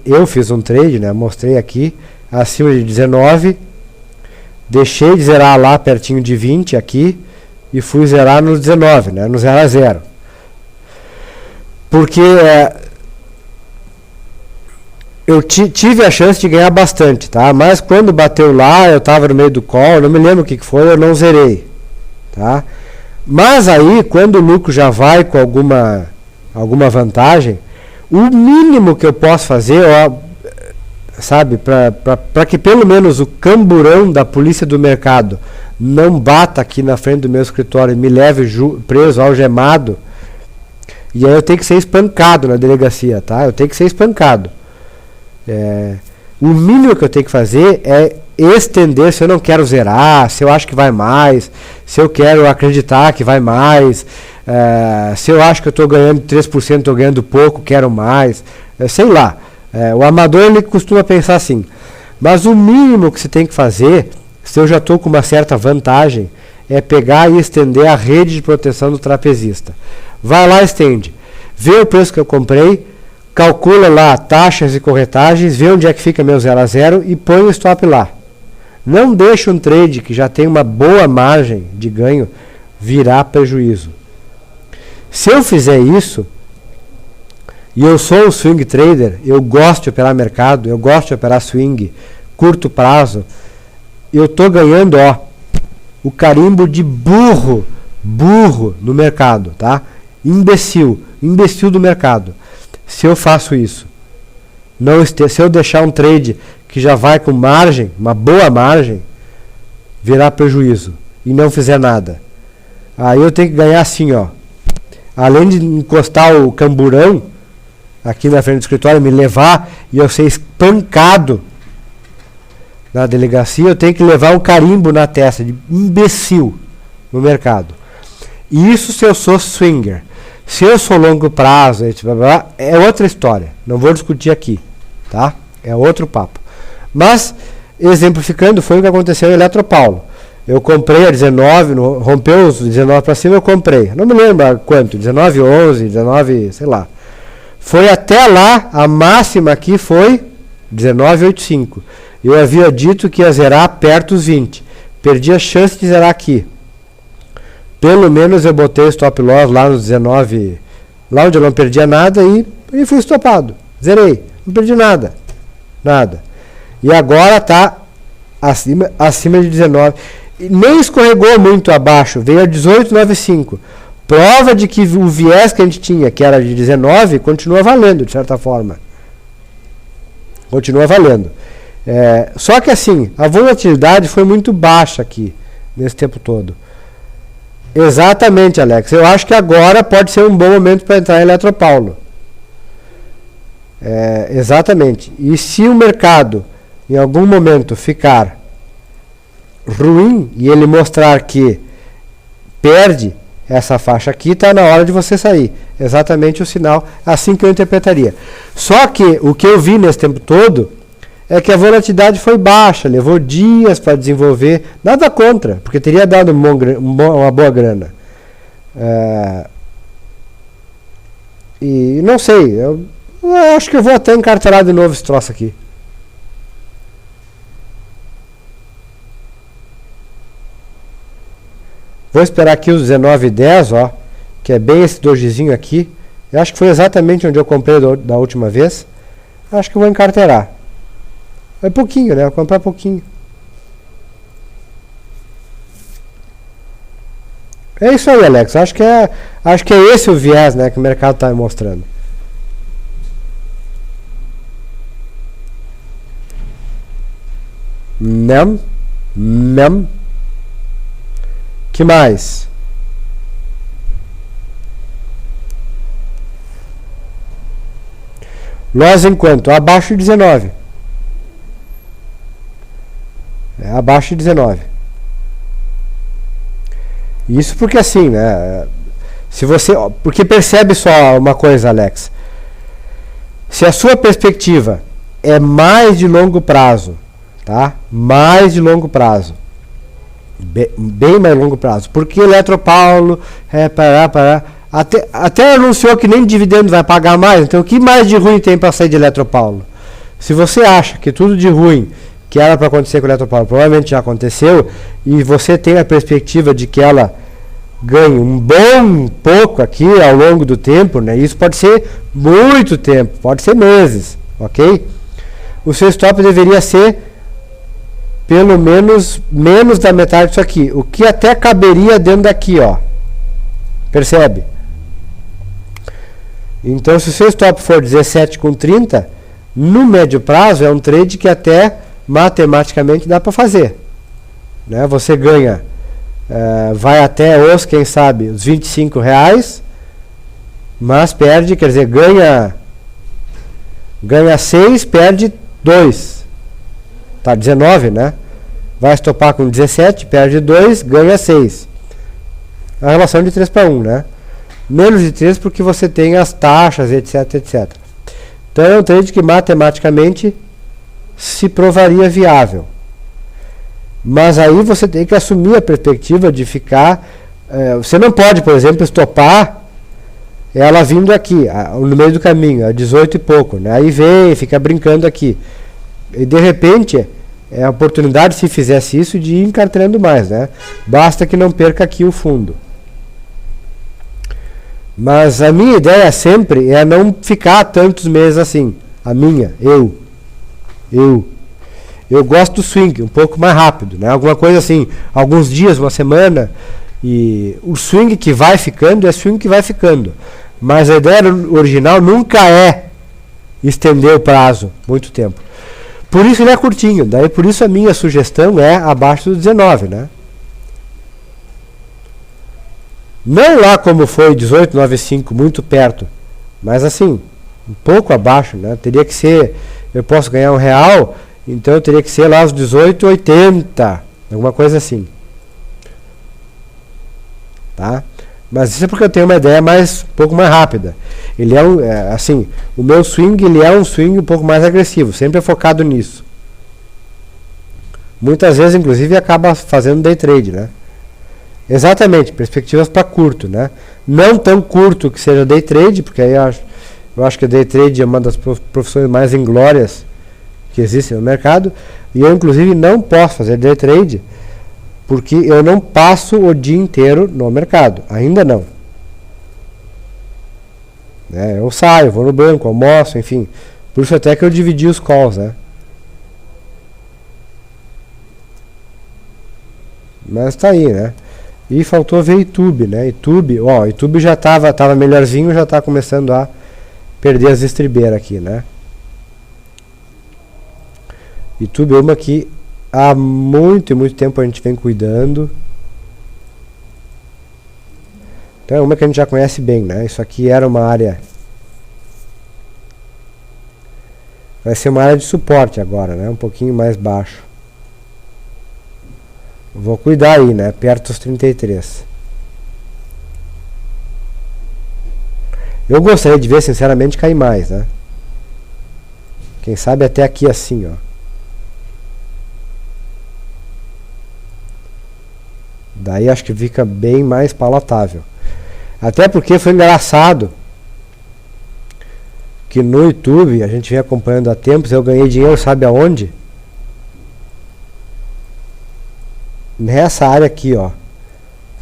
eu fiz um trade, né? Mostrei aqui, acima de 19. Deixei de zerar lá pertinho de 20 aqui. E fui zerar no 19, né? No 0 a 0. Porque eu tive a chance de ganhar bastante, tá? Mas quando bateu lá, eu estava no meio do call, não me lembro o que foi, eu não zerei, tá? Mas aí, quando o lucro já vai com alguma vantagem, o mínimo que eu posso fazer, ó, sabe, para que pelo menos o camburão da polícia do mercado não bata aqui na frente do meu escritório e me leve preso, algemado, e aí eu tenho que ser espancado na delegacia, tá? Eu tenho que ser espancado. O mínimo que eu tenho que fazer é estender, se eu não quero zerar, se eu acho que vai mais, se eu quero acreditar que vai mais, se eu acho que eu estou ganhando 3%, estou ganhando pouco, quero mais, sei lá. O amador ele costuma pensar assim, mas o mínimo que você tem que fazer, se eu já estou com uma certa vantagem, é pegar e estender a rede de proteção do trapezista. Vai lá, estende, vê o preço que eu comprei, calcula lá taxas e corretagens, vê onde é que fica meu 0 a 0 e põe o stop lá. Não deixe um trade que já tem uma boa margem de ganho virar prejuízo. Se eu fizer isso, e eu sou um swing trader, eu gosto de operar mercado, eu gosto de operar swing, curto prazo, eu estou ganhando, ó, o carimbo de burro no mercado, tá? Imbecil do mercado. Se eu faço isso, se eu deixar um trade que já vai com margem, uma boa margem, virar prejuízo e não fizer nada, aí eu tenho que ganhar assim, ó, além de encostar o camburão aqui na frente do escritório, me levar e eu ser espancado na delegacia, eu tenho que levar um carimbo na testa de imbecil no mercado. E isso se eu sou swinger. Se eu sou longo prazo, é outra história. Não vou discutir aqui, tá? É outro papo. Mas exemplificando, foi o que aconteceu em Eletropaulo. Eu comprei a 19, rompeu os 19 para cima, eu comprei. Não me lembro quanto, 19, 11, 19, sei lá. Foi até lá, a máxima aqui foi 19,85. Eu havia dito que ia zerar perto dos 20. Perdi a chance de zerar aqui. Pelo menos eu botei stop loss lá nos 19, lá onde eu não perdia nada e fui estopado. Zerei, não perdi nada. Nada. E agora está acima de 19. E nem escorregou muito abaixo, veio a 18,95. Prova de que o viés que a gente tinha, que era de 19, continua valendo, de certa forma. Continua valendo. Só que assim, a volatilidade foi muito baixa aqui, nesse tempo todo. Exatamente, Alex. Eu acho que agora pode ser um bom momento para entrar em Eletropaulo. Exatamente. E se o mercado, em algum momento, ficar ruim e ele mostrar que perde essa faixa aqui, está na hora de você sair. Exatamente o sinal, assim que eu interpretaria. Só que o que eu vi nesse tempo todo é que a volatilidade foi baixa, levou dias para desenvolver, nada contra, porque teria dado uma boa grana. E não sei, eu acho que eu vou até encartelar de novo esse troço aqui. Vou esperar aqui os 19,10, ó, que é bem esse dojizinho aqui. Eu acho que foi exatamente onde eu comprei da última vez. Acho que eu vou encarteirar. É pouquinho, né? Vou comprar pouquinho. É isso aí, Alex. Acho que é esse o viés, né, que o mercado está mostrando. Não. Que mais? Nós enquanto abaixo de 19. Abaixo de 19. Isso porque assim, né? Se você, porque percebe só uma coisa, Alex. Se a sua perspectiva é mais de longo prazo, tá? Mais de longo prazo. Bem mais longo prazo. Porque Eletropaulo até anunciou que nem dividendo vai pagar mais. Então o que mais de ruim tem para sair de Eletropaulo? Se você acha que tudo de ruim que era para acontecer com a Eletropaulo provavelmente já aconteceu, e você tem a perspectiva de que ela ganhe um bom pouco aqui ao longo do tempo, né? Isso pode ser muito tempo, pode ser meses, ok? O seu stop deveria ser pelo menos da metade disso aqui, o que até caberia dentro daqui, ó. Percebe? Então, se o seu stop for 17,30, no médio prazo é um trade que até matematicamente dá para fazer, né? Você ganha, vai até quem sabe, os R$25, mas perde, quer dizer, ganha 6, perde 2. Tá, 19, né? Vai estopar com 17, perde 2, ganha 6. A relação de 3 para 1, né? Menos de 3 porque você tem as taxas, etc, etc. Então é um trade que matematicamente se provaria viável. Mas aí você tem que assumir a perspectiva de ficar... você não pode, por exemplo, estopar ela vindo aqui, no meio do caminho, a 18 e pouco, né? Aí vem, fica brincando aqui. E de repente, é a oportunidade, se fizesse isso, de ir encartando mais, né? Basta que não perca aqui o fundo. Mas a minha ideia sempre é não ficar tantos meses assim. A minha, eu gosto do swing, um pouco mais rápido, né? Alguma coisa assim, alguns dias, uma semana, e o swing que vai ficando é swing que vai ficando. Mas a ideia original nunca é estender o prazo muito tempo. Por isso ele é curtinho, daí por isso a minha sugestão é abaixo do 19, né? Não lá como foi 18,95, muito perto, mas assim, um pouco abaixo, né? Teria que ser, eu posso ganhar R$1, então eu teria que ser lá os 18,80, alguma coisa assim. Tá? Mas isso é porque eu tenho uma ideia um pouco mais rápida. Ele assim, o meu swing, ele é um swing um pouco mais agressivo, sempre é focado nisso. Muitas vezes, inclusive, acaba fazendo day trade, né? Exatamente, perspectivas para curto, né? Não tão curto que seja day trade, porque aí eu acho que day trade é uma das profissões mais inglórias que existem no mercado, e eu, inclusive, não posso fazer day trade porque eu não passo o dia inteiro no mercado, ainda não. Né? Eu saio, vou no banco, almoço, enfim. Por isso até que eu dividi os calls, né? Mas tá aí, né? E faltou ver YouTube, né? YouTube já tava melhorzinho, já tá começando a perder as estribeiras aqui, né? YouTube é uma que há muito e muito tempo a gente vem cuidando. Então é uma que a gente já conhece bem, né? Isso aqui era uma área... Vai ser uma área de suporte agora, né? Um pouquinho mais baixo. Vou cuidar aí, né? Perto dos 33. Eu gostaria de ver, sinceramente, cair mais, né? Quem sabe até aqui assim, ó. Daí acho que fica bem mais palatável. Até porque foi engraçado que no YouTube, a gente vem acompanhando há tempos, eu ganhei dinheiro, sabe aonde? Nessa área aqui, ó.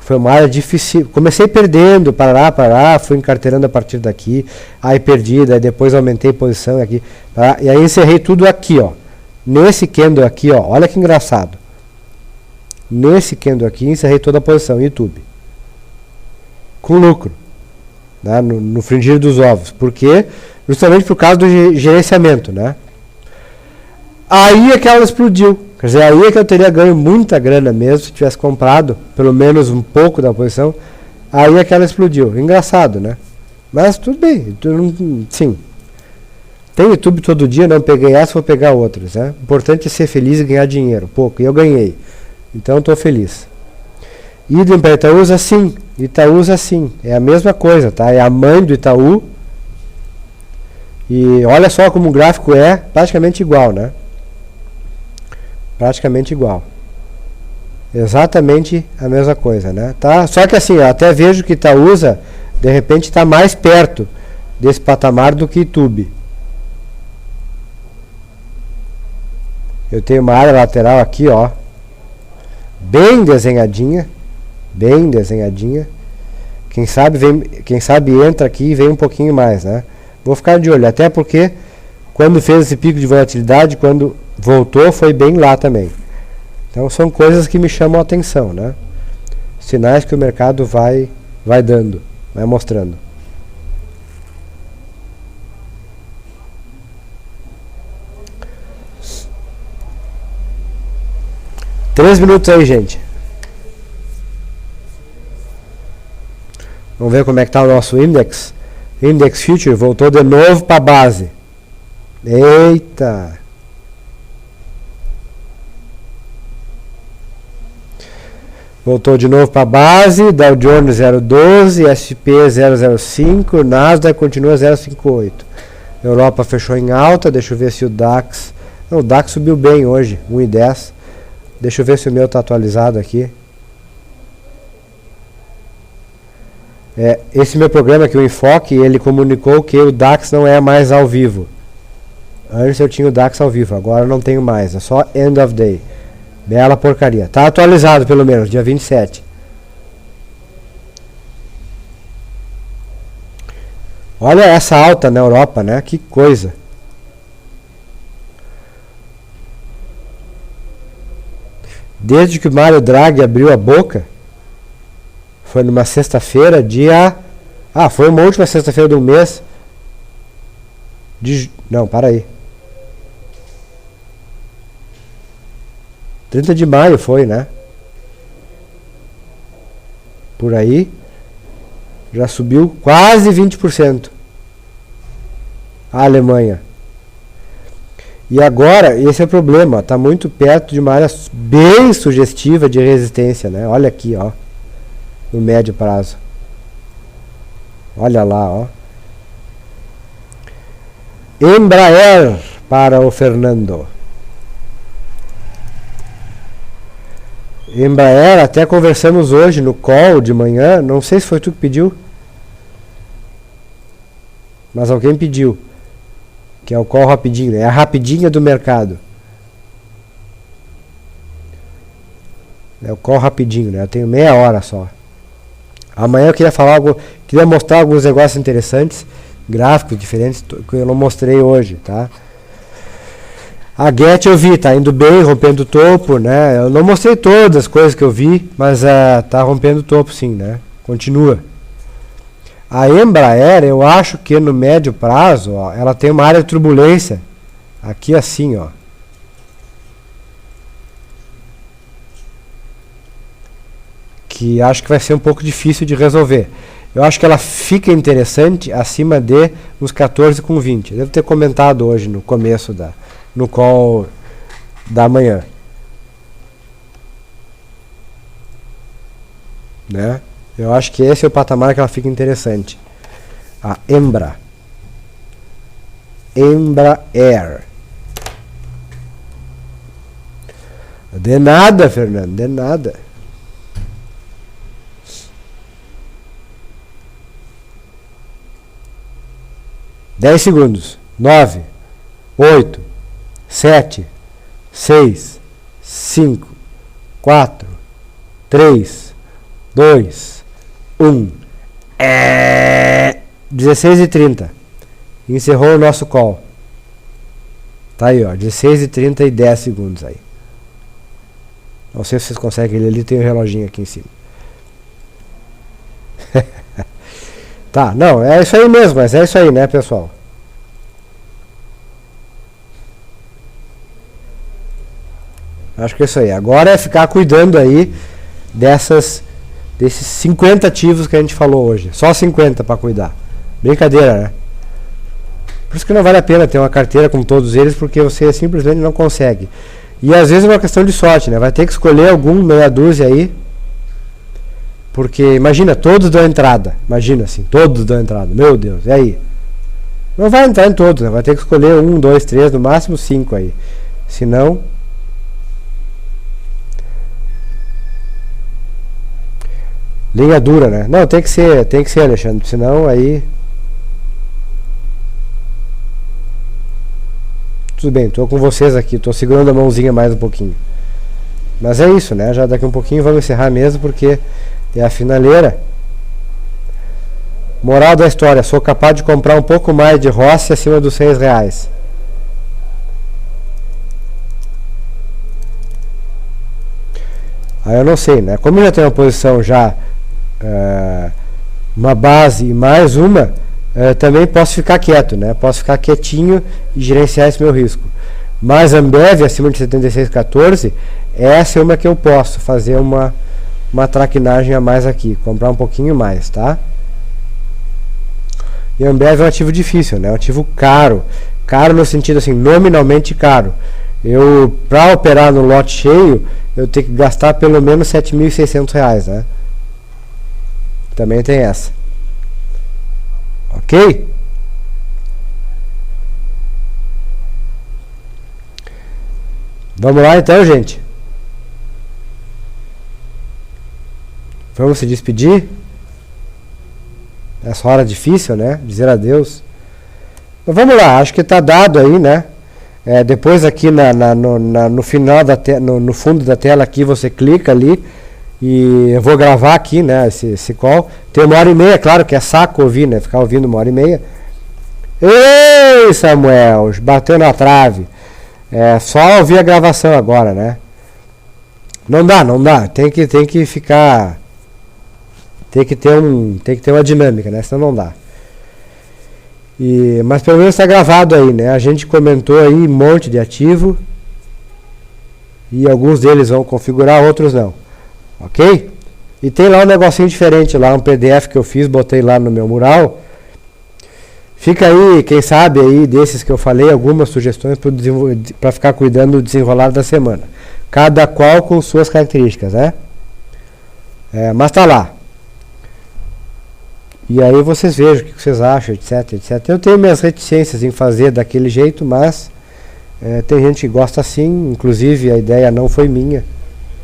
Foi uma área difícil. Comecei perdendo, parará, fui encarteirando a partir daqui, aí perdi, daí depois aumentei posição aqui, parará, e aí encerrei tudo aqui, ó. Nesse candle aqui, ó, olha que engraçado. Nesse candle aqui, encerrei toda a posição, YouTube. Com lucro. Né, no fringir dos ovos. Por quê? Justamente por causa do gerenciamento, né? Aí é que ela explodiu. Quer dizer, aí é que eu teria ganho muita grana mesmo, se tivesse comprado pelo menos um pouco da posição. Aí é que ela explodiu. Engraçado, né? Mas tudo bem. Sim. Tem YouTube todo dia, não peguei essa, vou pegar outras, né? O importante é ser feliz e ganhar dinheiro. Pouco. E eu ganhei. Então estou feliz. Idem para Itaúsa, sim. Itaúsa, sim. É a mesma coisa, tá? É a mãe do Itaú. E olha só como o gráfico é praticamente igual, né? Praticamente igual. Exatamente a mesma coisa, né? Tá? Só que assim, eu até vejo que Itaúsa, de repente, está mais perto desse patamar do que YouTube. Eu tenho uma área lateral aqui, ó. Bem desenhadinha. Bem desenhadinha. Quem sabe entra aqui e vem um pouquinho mais, né? Vou ficar de olho, até porque quando fez esse pico de volatilidade, quando voltou, foi bem lá também. Então são coisas que me chamam a atenção, né? Sinais que o mercado vai dando, vai mostrando. Três minutos aí, gente. Vamos ver como é que está o nosso index. Index Future voltou de novo para a base. Eita! Voltou de novo para a base. Dow Jones 0,12, SP 0,05, Nasdaq continua 0,58. Europa fechou em alta. Deixa eu ver se o DAX... Não, o DAX subiu bem hoje, 1,10. Deixa eu ver se o meu está atualizado aqui. Esse meu programa aqui, o Enfoque, ele comunicou que o DAX não é mais ao vivo. Antes eu tinha o DAX ao vivo, agora não tenho mais, é só End of Day. Bela porcaria. Tá atualizado pelo menos, dia 27. Olha essa alta na Europa, né? Que coisa. Desde que o Mário Draghi abriu a boca, foi numa sexta-feira, foi uma última sexta-feira do mês. Não, para aí. 30 de maio foi, né? Por aí. Já subiu quase 20%. A Alemanha. E agora, esse é o problema. Está muito perto de uma área bem sugestiva de resistência, né? Olha aqui, ó. No médio prazo. Olha lá, ó. Embraer para o Fernando. Embraer, até conversamos hoje no call de manhã, não sei se foi tu que pediu, mas alguém pediu, que é o call rapidinho, é a rapidinha do mercado. É o call rapidinho, né? Eu tenho meia hora só. Amanhã eu queria mostrar alguns negócios interessantes, gráficos diferentes, que eu não mostrei hoje, tá? A Get eu vi, tá indo bem, rompendo o topo, né? Eu não mostrei todas as coisas que eu vi, mas tá rompendo o topo sim, né? Continua. A Embraer, eu acho que no médio prazo, ó, ela tem uma área de turbulência, aqui assim, ó. Que acho que vai ser um pouco difícil de resolver. Eu acho que ela fica interessante acima de uns 14,20. Eu devo ter comentado hoje no começo no call da manhã. Né? Eu acho que esse é o patamar que ela fica interessante. A Embraer. De nada, Fernando, de nada. Dez segundos. 9, 8, 7, 6, 5, 4, 3, 2, 1. 16h30. Encerrou o nosso call. Tá aí, ó. 16h30 e 10 segundos aí. Não sei se vocês conseguem ler ali, tem um reloginho aqui em cima. Tá, não, é isso aí mesmo, mas é isso aí, né, pessoal? Acho que é isso aí. Agora é ficar cuidando aí desses 50 ativos que a gente falou hoje. Só 50 para cuidar. Brincadeira, né? Por isso que não vale a pena ter uma carteira com todos eles, porque você simplesmente não consegue. E às vezes é uma questão de sorte, né? Vai ter que escolher algum meia dúzia aí. Porque imagina, todos dão entrada. Imagina assim, todos dão entrada. Meu Deus, e aí? Não vai entrar em todos, né? Vai ter que escolher 1, 2, 3, no máximo 5 aí. Senão... linha dura, né? Não, tem que ser, Alexandre. Senão aí... tudo bem, tô com vocês aqui. Tô segurando a mãozinha mais um pouquinho. Mas é isso, né? Já daqui um pouquinho vamos encerrar mesmo, porque é a finaleira. Moral da história, sou capaz de comprar um pouco mais de Rossi acima dos R$6. Aí eu não sei, né? Como eu já tenho uma posição já, uma base e mais uma, também posso ficar quieto, né? Posso ficar quietinho e gerenciar esse meu risco. Mas Ambev acima de 76,14, essa é uma que eu posso fazer uma traquinagem a mais aqui, comprar um pouquinho mais, tá? E Ambev é um ativo difícil, né? É um ativo caro. Caro no sentido assim, nominalmente caro. Para operar no lote cheio, eu tenho que gastar pelo menos R$7.600, né? Também tem essa. Ok? Vamos lá então, gente. Vamos se despedir. Essa hora difícil, né? Dizer adeus. Mas vamos lá, acho que está dado aí, né? Depois aqui no final no fundo da tela aqui você clica ali e eu vou gravar aqui, né? Esse call. Tem 1h30, claro que é saco ouvir, né? Ficar ouvindo 1h30. Ei, Samuel, bateu na trave. É só ouvir a gravação agora, né? Não dá. Tem que ficar. Tem que ter uma dinâmica, né? Senão não dá. Mas pelo menos está gravado aí, né? A gente comentou aí um monte de ativo. E alguns deles vão configurar, outros não. Ok? E tem lá um negocinho diferente, lá um PDF que eu fiz, botei lá no meu mural. Fica aí, quem sabe aí desses que eu falei, algumas sugestões para ficar cuidando do desenrolar da semana. Cada qual com suas características, né? Mas tá lá. E aí vocês vejam o que vocês acham, etc, etc. Eu tenho minhas reticências em fazer daquele jeito, mas tem gente que gosta assim, inclusive a ideia não foi minha.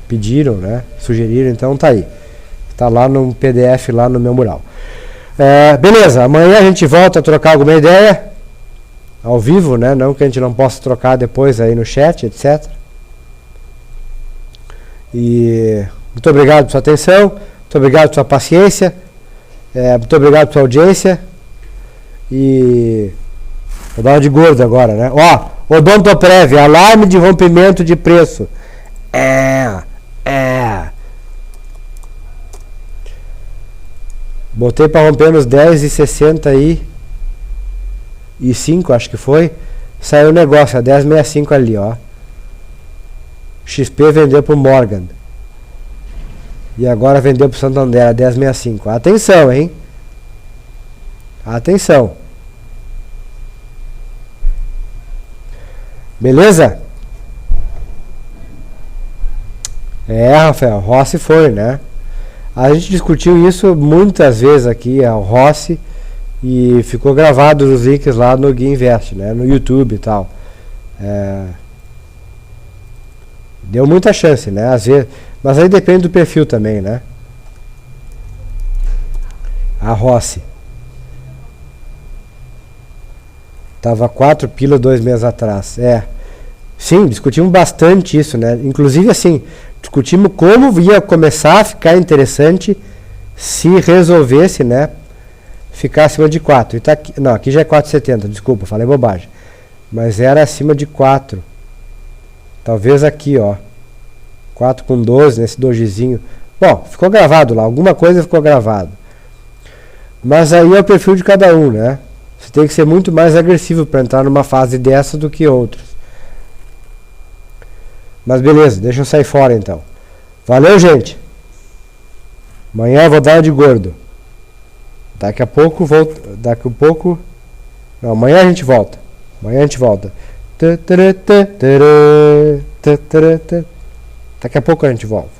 pediram, né? Sugeriram, então tá aí. Tá lá no PDF, lá no meu mural. Beleza, amanhã a gente volta a trocar alguma ideia. Ao vivo, né? Não que a gente não possa trocar depois aí no chat, etc. E muito obrigado pela sua atenção. Muito obrigado pela sua paciência. Muito obrigado pela audiência. E vou dar uma de gordo agora, né? Ó, Odontoprev, alarme de rompimento de preço. Botei para romper nos 10,60 e 5, acho que foi. Saiu o negócio, a 10,65 ali, ó. XP vendeu pro Morgan. E agora vendeu pro Santander a 10,65. Atenção, hein? Atenção. Beleza? Rafael, Rossi foi, né? A gente discutiu isso muitas vezes aqui, o Rossi, e ficou gravado os links lá no Gui Invest, né? No YouTube e tal. Deu muita chance, né? Às vezes, mas aí depende do perfil também, né? A Rossi. Tava 4 pila 2 meses atrás. Sim, discutimos bastante isso, né? Inclusive assim, discutimos como ia começar a ficar interessante se resolvesse, né? Ficar acima de 4. E tá aqui, não, aqui já é 4,70, desculpa, falei bobagem. Mas era acima de 4. Talvez aqui, ó. 4,12 nesse dojizinho. Bom, ficou gravado lá, alguma coisa ficou gravado. Mas aí é o perfil de cada um, né? Você tem que ser muito mais agressivo para entrar numa fase dessa do que outras. Mas beleza, deixa eu sair fora então. Valeu, gente. Amanhã eu vou dar uma de gordo. Daqui a pouco volto. Não, amanhã a gente volta. Daqui a pouco a gente volta.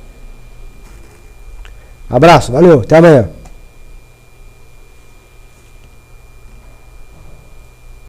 Abraço, valeu, até amanhã.